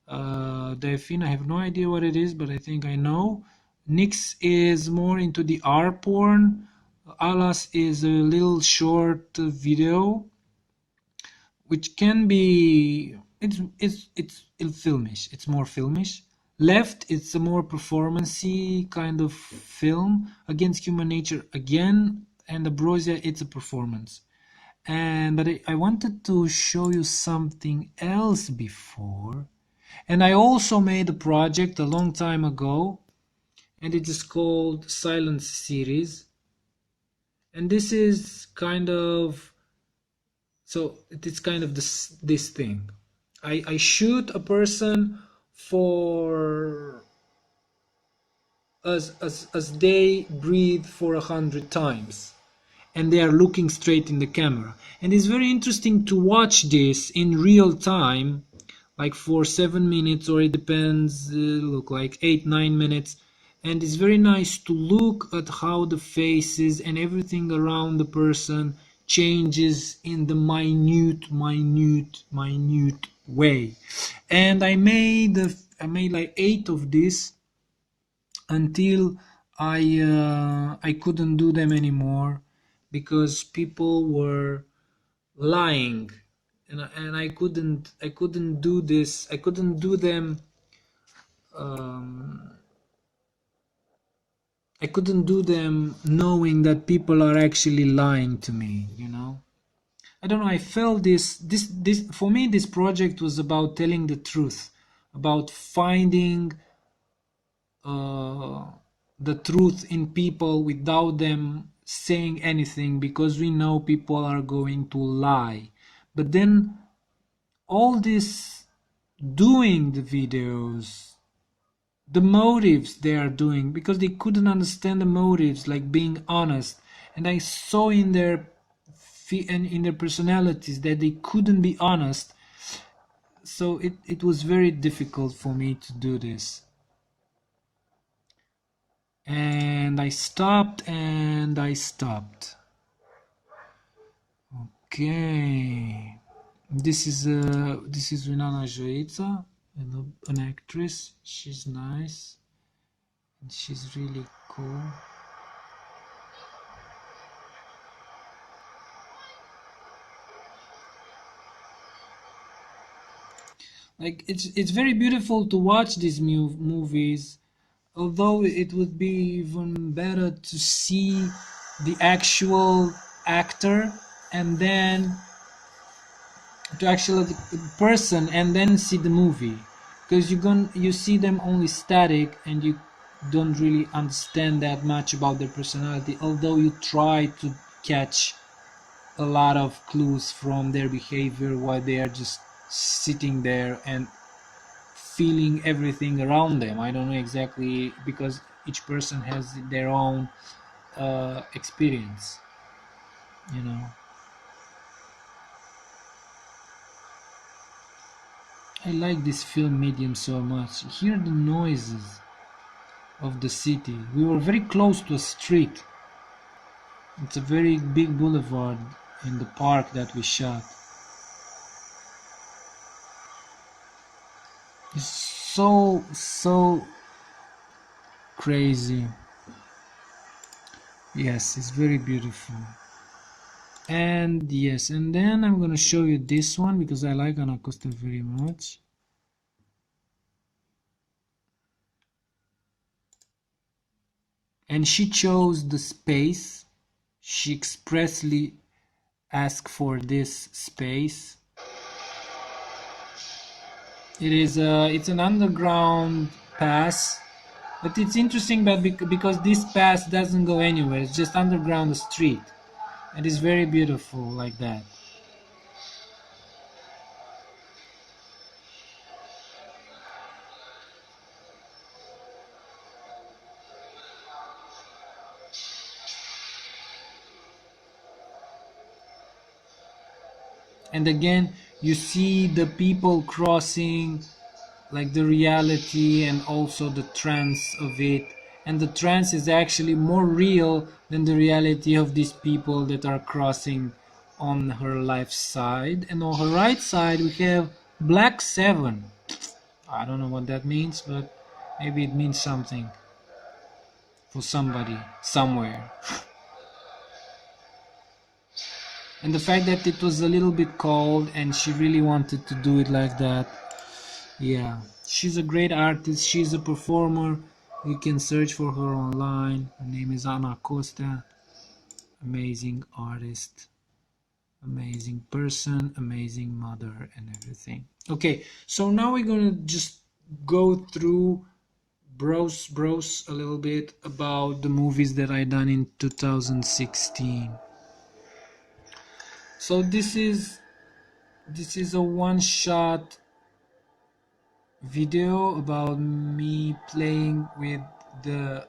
Daphne, I have no idea what it is, but I think I know. Nix is more into the R porn. Alas is a little short video, which can be it's filmish. It's more filmish. Left, it's a more performancey kind of film. Against Human Nature again, and Ambrosia, it's a performance. And but I wanted to show you something else before. And I also made a project a long time ago, and it is called Silence Series. And this is kind of so it's kind of this thing. I shoot a person for as they breathe for 100 times, and they are looking straight in the camera. And it's very interesting to watch this in real time, like for 7 minutes, or it depends, look like 8 9 minutes. And it's very nice to look at how the faces and everything around the person changes in the minute way. And I made like 8 of this until I couldn't do them anymore because people were lying, and I couldn't do this. I couldn't do them. Um, I couldn't do them knowing that people are actually lying to me. I don't know. I felt this for me. This project was about telling the truth, about finding uh, the truth in people without them saying anything, because we know people are going to lie. But then all this doing the videos, the motives they are doing, because they couldn't understand the motives, like being honest. And I saw in their and in their personalities that they couldn't be honest. So it was very difficult for me to do this. And I stopped and I stopped. Okay. This is Renana Joica, an actress. She's nice and she's really cool. Like it's very beautiful to watch these movies, although it would be even better to see the actual actor, and then to actually the person, and then see the movie, because you see them only static, and you don't really understand that much about their personality, although you try to catch a lot of clues from their behavior while they are just sitting there and feeling everything around them. I don't know exactly, because each person has their own experience, you know. I like this film medium so much. Hear the noises of the city. We were very close to a street. It's a very big boulevard in the park that we shot. It's so crazy. Yes, it's very beautiful. And yes, and then I'm gonna show you this one because I like Ana Costa very much. And she chose the space. She expressly asked for this space. It's an underground pass, but it's interesting that because this pass doesn't go anywhere. It's just underground the street. It is very beautiful like that. And again, you see the people crossing, like the reality and also the trance of it. And the trance is actually more real than the reality of these people that are crossing on her left side. And on her right side, we have Black 7. I don't know what that means, but maybe it means something for somebody somewhere. And the fact that it was a little bit cold and she really wanted to do it like that. Yeah, she's a great artist. She's a performer. You can search for her online. Her name is Ana Costa. Amazing artist, amazing person, amazing mother, and everything. Okay, so now we're gonna just go through browse a little bit about the movies that I done in 2016. So this is a one shot video about me playing the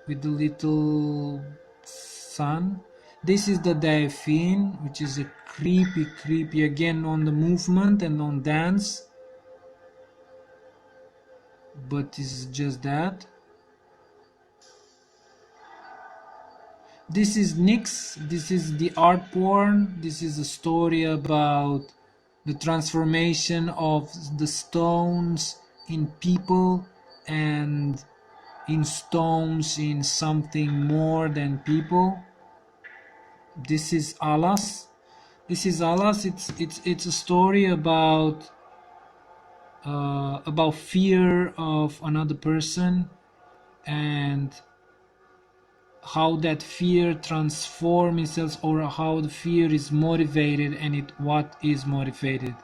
the little son. This is the Delphine, which is a creepy again on the movement and on dance, but this is just that. This is Nyx. This is the art porn. This is a story about the transformation of the stones in people and in stones in something more than people. This is Alas. This is Alas. It's a story about fear of another person and how that fear transforms itself, or how the fear is motivated, and what is motivated.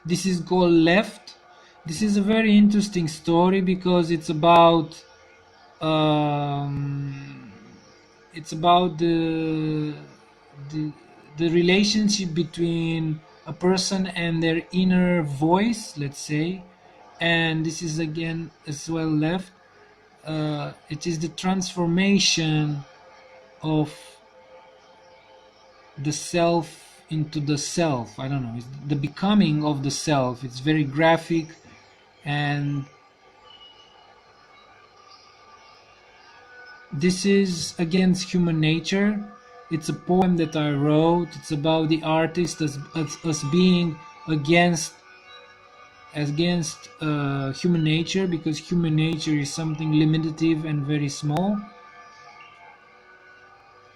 This is called Left. This is a very interesting story because um, it's about the the relationship between a person and their inner voice, let's say. And this is again as well Left. It is the transformation of the self into the self. I don't know, it's the becoming of the self. It's very graphic, and this is against human nature. It's a poem that I wrote. It's about the artist as being against human nature, because human nature is something limitative and very small.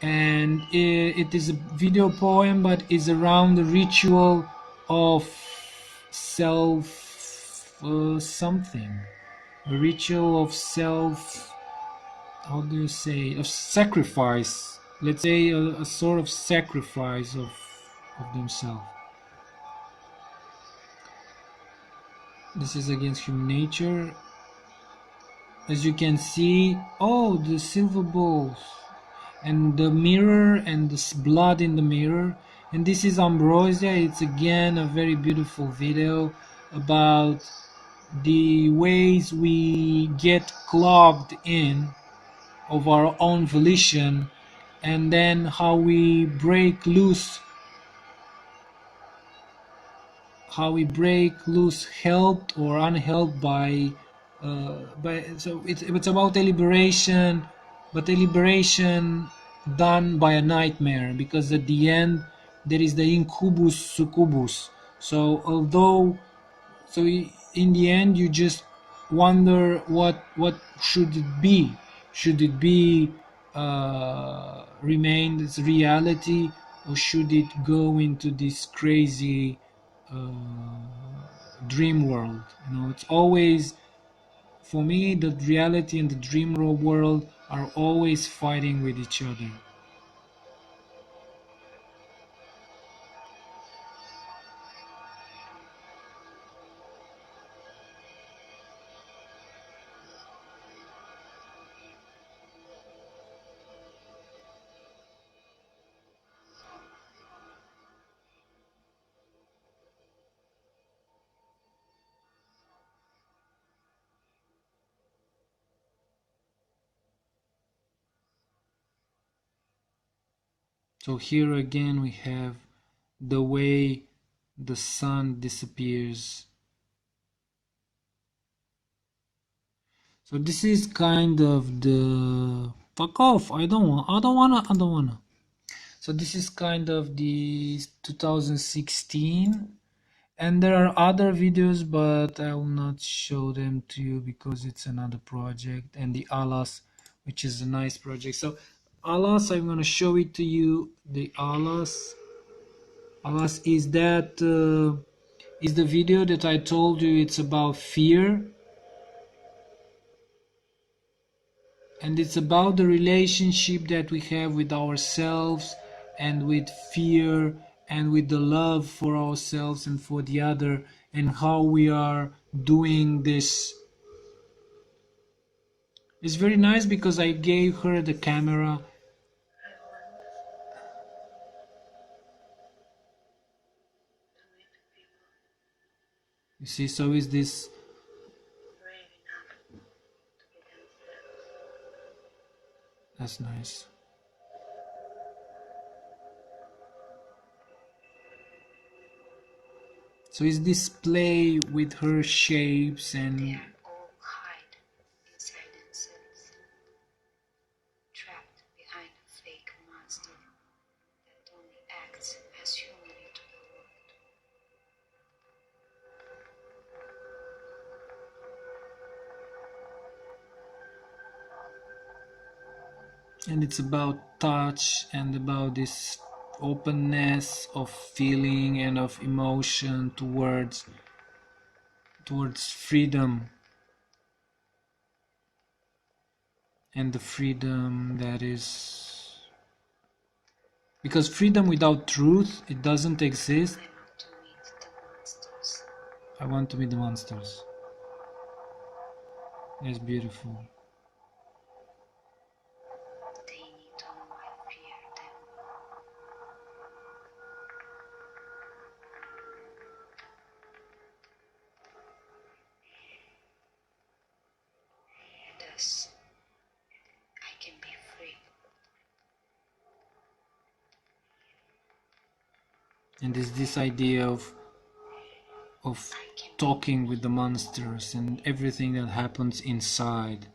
And it is a video poem, but is around the ritual of self something, a ritual of self, how do you say, of sacrifice, let's say a sort of sacrifice of themselves. This is against human nature. As you can see, oh, the silver balls and the mirror and the blood in the mirror. And this is Ambrosia. It's again a very beautiful video about the ways we get clogged in of our own volition, and then how we break loose helped or unhelped by so it's about a liberation, but a liberation done by a nightmare, because at the end there is the incubus succubus. So although so in the end you just wonder what should it be. Should it be remain as reality, or should it go into this crazy uh, dream world? It's always, for me, the reality and the dream world are always fighting with each other. So here again we have the way the sun disappears. So this is kind of the fuck off. I don't wanna. So this is kind of the 2016, and there are other videos, but I will not show them to you because it's another project. And the Alas which is a nice project. So alas, I'm gonna show it to you. The alas is the video that I told you. It's about fear, and it's about the relationship that we have with ourselves and with fear and with the love for ourselves and for the other, and how we are doing this. It's very nice because I gave her the camera. I want to meet the people You see, so is this. brave enough to be themselves. That's nice. So is this play with her shapes They and are all hide inside themselves, trapped behind a fake monster that only acts as human to the world. it's about touch and about this openness of feeling and of emotion towards freedom, and the freedom that is, because freedom without truth, it doesn't exist. I want to meet the monsters. I want to meet the monsters. That's beautiful. They need to know I fear them. Thus, I can be free. And there's this idea of I can talking with the monsters and everything that happens inside.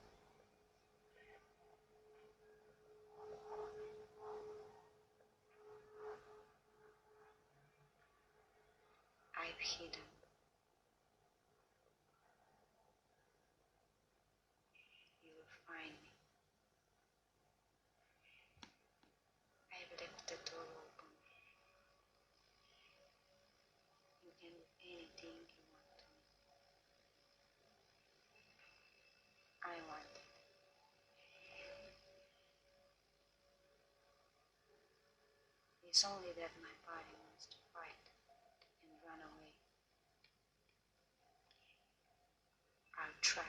I've hidden. You will find me. I've left the door open. You can do anything you want to me. I want it. It's only that my body wants to fight and run away. I'll try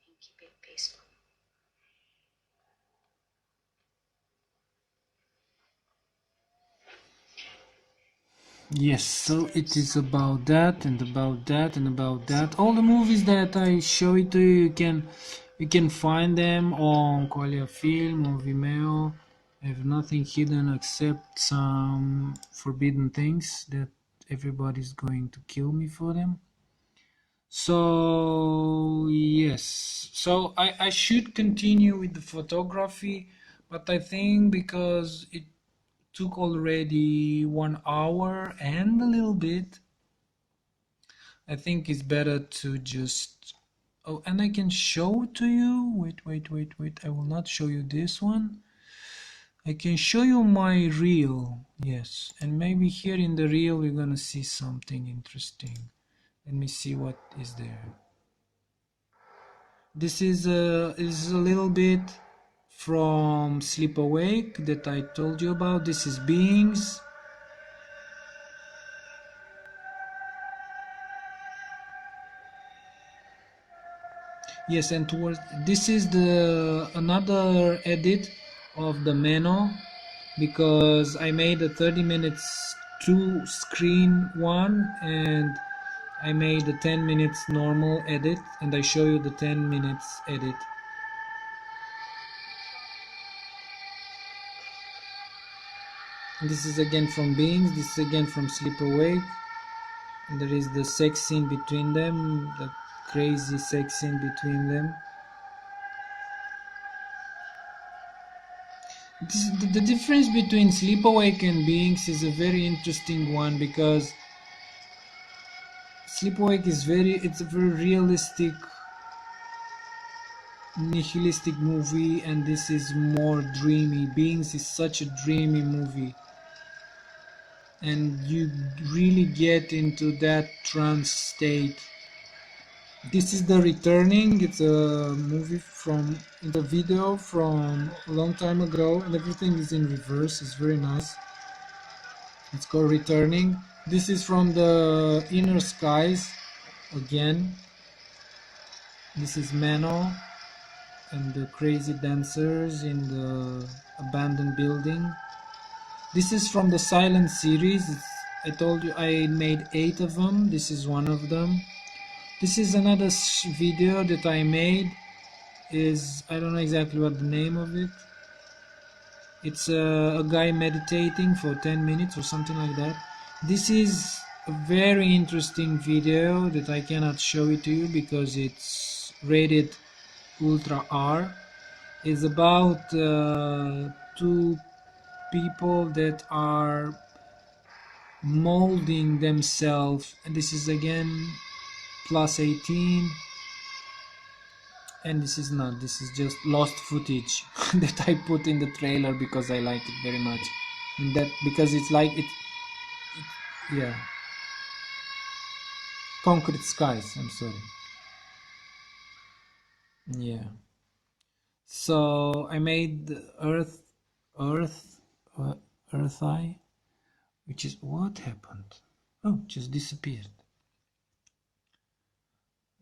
and keep it peaceful. Yes, so it is about that and about that and about that. All the movies that I show it to you, you can find them on Qualiafilm or Vimeo. I have nothing hidden except some forbidden things that everybody's going to kill me for them. So yes, so I should continue with the photography, but I think because it took already 1 hour and a little bit, I think it's better to just. Oh, and I can show to you. Wait. I will not show you this one. I can show you my reel. Yes, and maybe here in the reel we're gonna see something interesting. Let me see what is there. This is a little bit from Sleep Awake that I told you about. This is Beings. Yes, and towards this is the another edit of the Meno, because I made a 30 minutes two screen one, and I made a 10 minutes normal edit, and I show you the 10 minutes edit. This is again from Beings, this is again from Sleep Awake, and there is the sex scene between them, the crazy sex scene between them. The difference between Sleep Awake and Beings is a very interesting one, because Sleep Awake is it's a very realistic nihilistic movie, and this is more dreamy. Beings is such a dreamy movie, and you really get into that trance state. This is The Returning. It's a movie from in the video from a long time ago, and everything is in reverse. It's very nice. It's called Returning. This is from the Inner Skies again. This is Mano and the crazy dancers in the abandoned building. This is from the Silent series. I told you I made 8 of them. This is one of them. This is another video that I made. I don't know exactly what the name of it. It's a guy meditating for 10 minutes or something like that. This is a very interesting video that I cannot show it to you because it's rated Ultra R. It's about two people that are molding themselves, and this is again plus 18, and this is not, this is just lost footage that I put in the trailer because I like it very much, and that because it's like yeah, Concrete Skies, I'm sorry. Yeah, so I made the earth uh, earth eye, which is what happened. Oh, just disappeared.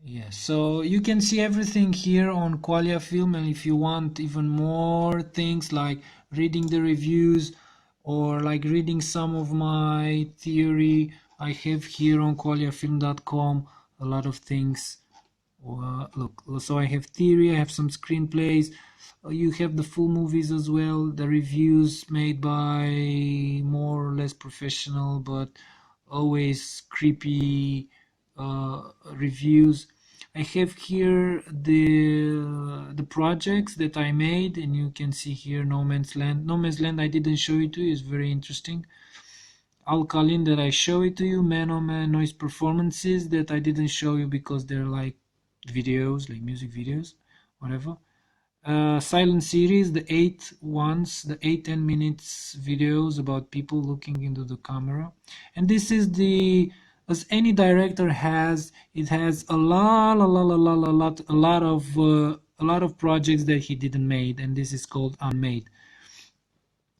Yeah, so you can see everything here on Qualiafilm, and if you want even more things like reading the reviews or like reading some of my theory, I have here on qualiafilm.com a lot of things. Look, so I have theory, I have some screenplays, you have the full movies as well, the reviews made by more or less professional but always creepy reviews. I have here the projects that I made, and you can see here No Man's Land. No Man's Land I didn't show it to you, it's very interesting. Alkaline that I show it to you, Man on Man Noise Performances that I didn't show you because they're like videos, like music videos, whatever. Silent series, the 8 ones, the 8-10 minutes videos about people looking into the camera. And this is as any director has, it has a lot of projects that he didn't made, and this is called unmade.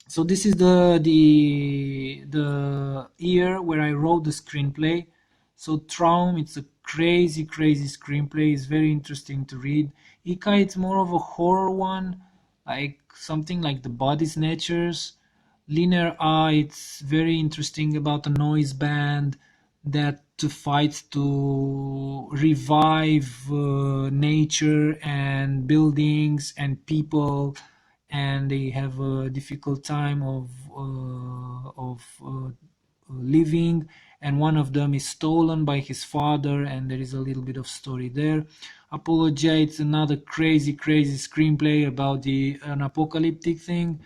So this is the year where I wrote the screenplay. So Traum, it's a crazy screenplay. It's very interesting to read. Ika, it's more of a horror one, like something like The Body Snatchers. Linear Eye, it's very interesting about a noise band that fights to revive nature and buildings and people, and they have a difficult time of living, and one of them is stolen by his father, and there is a little bit of story there. Apologia, it's another crazy screenplay about an apocalyptic thing.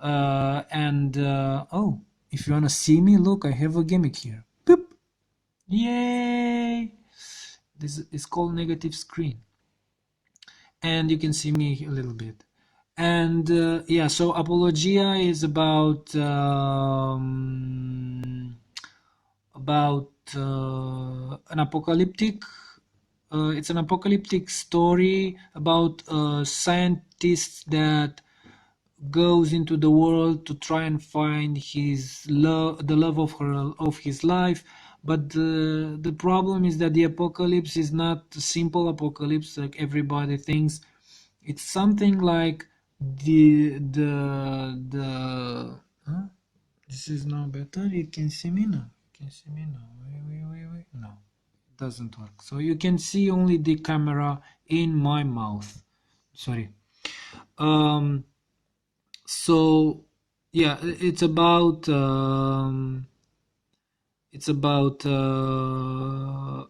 Oh, if you wanna see me, look, I have a gimmick here. Boop. Yay! This is called negative screen, and you can see me a little bit. And yeah, so Apologia is about an apocalyptic. It's an apocalyptic story about scientists that goes into the world to try and find the love of his life. But the problem is that the apocalypse is not a simple apocalypse like everybody thinks. It's something like the huh? This is now better. You can see me now. You can see me now. Wait. No, it doesn't work. So you can see only the camera in my mouth. Sorry. Um, so yeah, it's about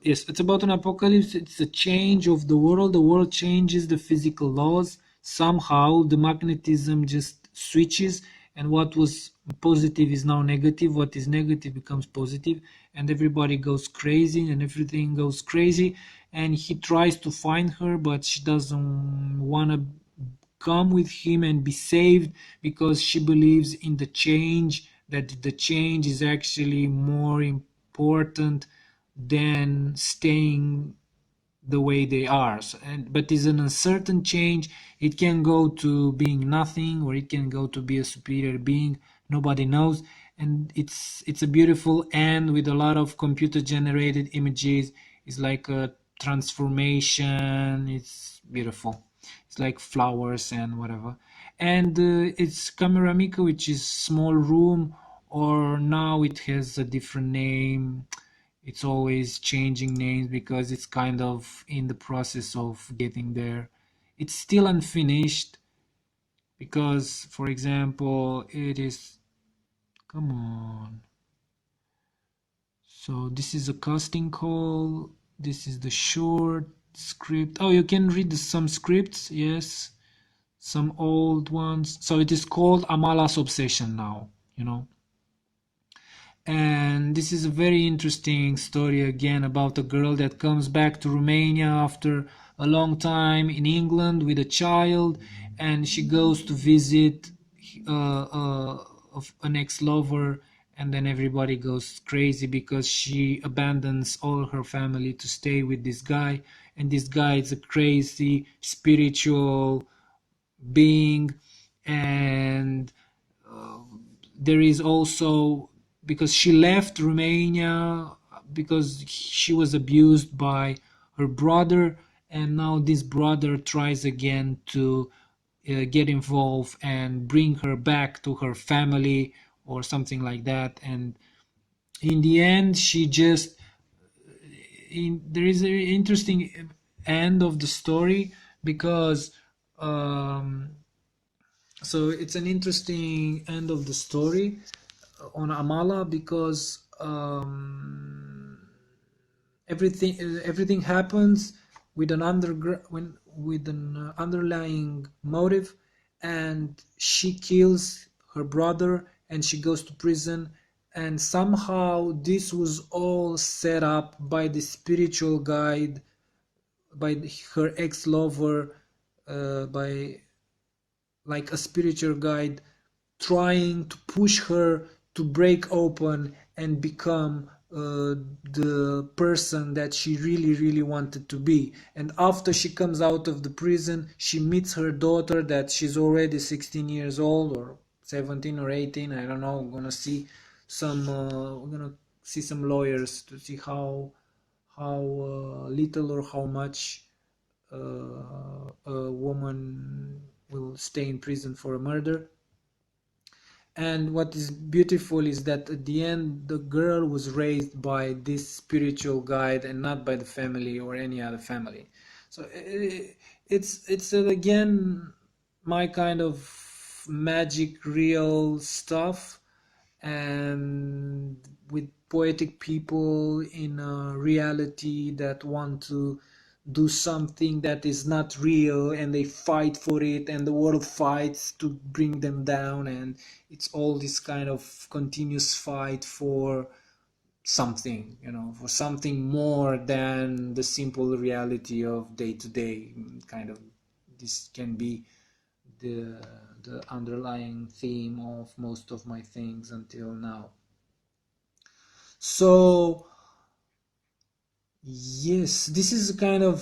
yes, it's about an apocalypse. It's a change of the world. The world changes the physical laws. Somehow the magnetism just switches, and what was positive is now negative. What is negative becomes positive, and everybody goes crazy, and everything goes crazy. and he tries to find her, but she doesn't want to come with him and be saved because she believes in the change, that the change is actually more important than staying the way they are. But it's an uncertain change. It can go to being nothing, or it can go to be a superior being. Nobody knows. And it's a beautiful end with a lot of computer generated images. It's like a transformation. It's beautiful. It's like flowers and whatever. And it's Kameramika, which is small room, or now it has a different name. It's always changing names because it's kind of in the process of getting there. It's still unfinished because, for example, it is. Come on. So this is a casting call. This is the short script. Oh, you can read some scripts. Yes, some old ones. So it is called Amala's Obsession now. You know. And this is a very interesting story again about a girl that comes back to Romania after a long time in England with a child, and she goes to visit an ex-lover, and then everybody goes crazy because she abandons all her family to stay with this guy, and this guy is a crazy spiritual being. And uh, there is also, because she left Romania because she was abused by her brother, and now this brother tries again to get involved and bring her back to her family or something like that. And in the end, she just there is an interesting end of the story because um, so it's an interesting end of the story on Amala because everything happens with an underlying motive, and she kills her brother and she goes to prison, and somehow this was all set up by the spiritual guide, by her ex-lover, by like a spiritual guide trying to push her to break open and become the person that she really, really wanted to be. And after she comes out of the prison, she meets her daughter that she's already 16 years old or 17 or 18. I don't know. We're gonna see some lawyers to see how little or how much a woman will stay in prison for a murder. And what is beautiful is that at the end, the girl was raised by this spiritual guide and not by the family or any other family. So it's again my kind of magic real stuff, and with poetic people in a reality that want to do something that is not real, and they fight for it, and the world fights to bring them down, and it's all this kind of continuous fight for something, for something more than the simple reality of day to day kind of. This can be the the underlying theme of most of my things until now. So yes, this is a kind of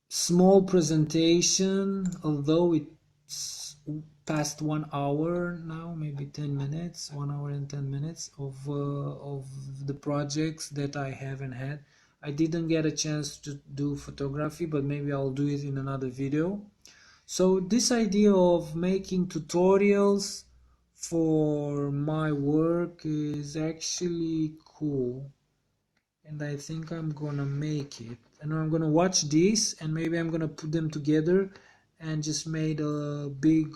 small presentation, although it's past 1 hour now, maybe 10 minutes, 1 hour and 10 minutes of the projects that I haven't had. I didn't get a chance to do photography, but maybe I'll do it in another video. So this idea of making tutorials for my work is actually cool, and I think I'm gonna make it. And I'm gonna watch this, and maybe I'm gonna put them together and just made a big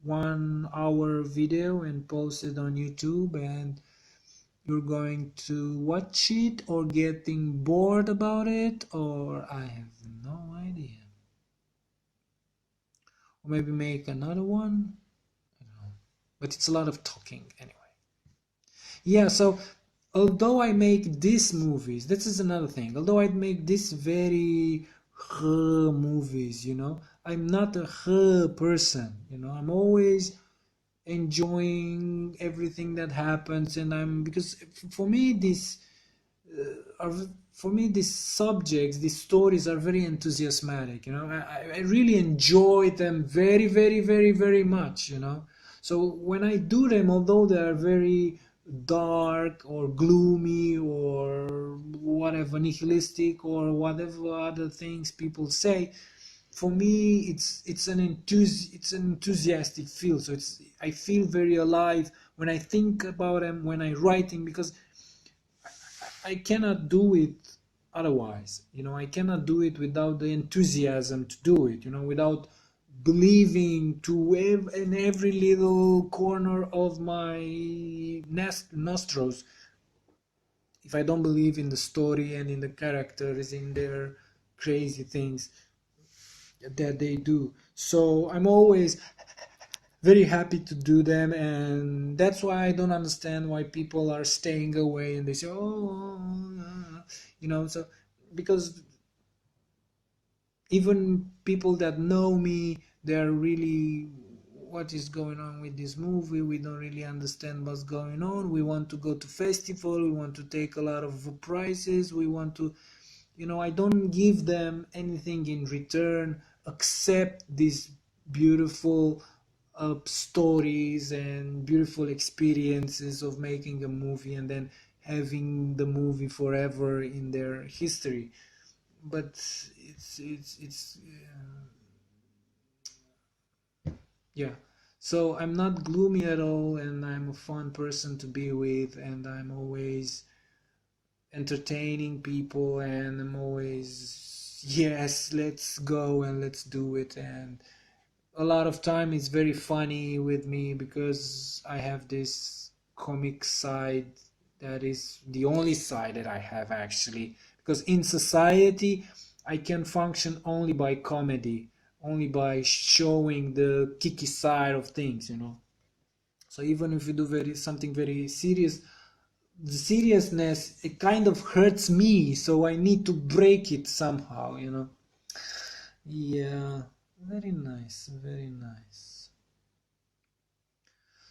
1 hour video and post it on YouTube, and you're going to watch it or getting bored about it, or I have no idea. Or maybe make another one. I don't know. But it's a lot of talking anyway. Yeah, so although I make these movies, this is another thing. Although I make these very movies, I'm not a person. I'm always enjoying everything that happens, and I'm because for me this are for me these subjects, these stories are very enthusiastic. I really enjoy them very, very, very, very much. So when I do them, although they are very dark or gloomy or whatever, nihilistic or whatever other things people say, for me it's an enthusiastic feel. So I feel very alive when I think about them, when I write them, because I cannot do it otherwise. I cannot do it without the enthusiasm to do it, without believing in every little corner of my nostrils. If I don't believe in the story and in the characters, in their crazy things that they do. So I'm always very happy to do them, and that's why I don't understand why people are staying away and they say, oh, so because even people that know me, they're really, what is going on with this movie? We don't really understand what's going on. We want to go to festival, we want to take a lot of prizes, we want to, I don't give them anything in return except these beautiful stories and beautiful experiences of making a movie and then having the movie forever in their history. But it's yeah. So I'm not gloomy at all, and I'm a fun person to be with, and I'm always entertaining people, and I'm always, yes, let's go and let's do it. And a lot of time it's very funny with me because I have this comic side that is the only side that I have, actually, because in society I can function only by comedy, only by showing the kicky side of things. So even if you do something very serious, the seriousness, it kind of hurts me, so I need to break it somehow. Yeah, very nice, very nice.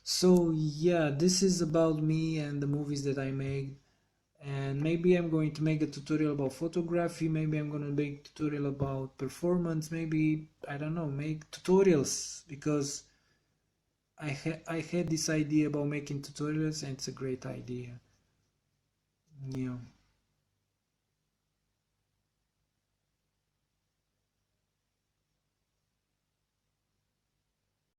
So yeah, this is about me and the movies that I make. And maybe I'm going to make a tutorial about photography, maybe I'm going to make tutorial about performance, maybe, I don't know, make tutorials, because I had this idea about making tutorials, and it's a great idea. Yeah.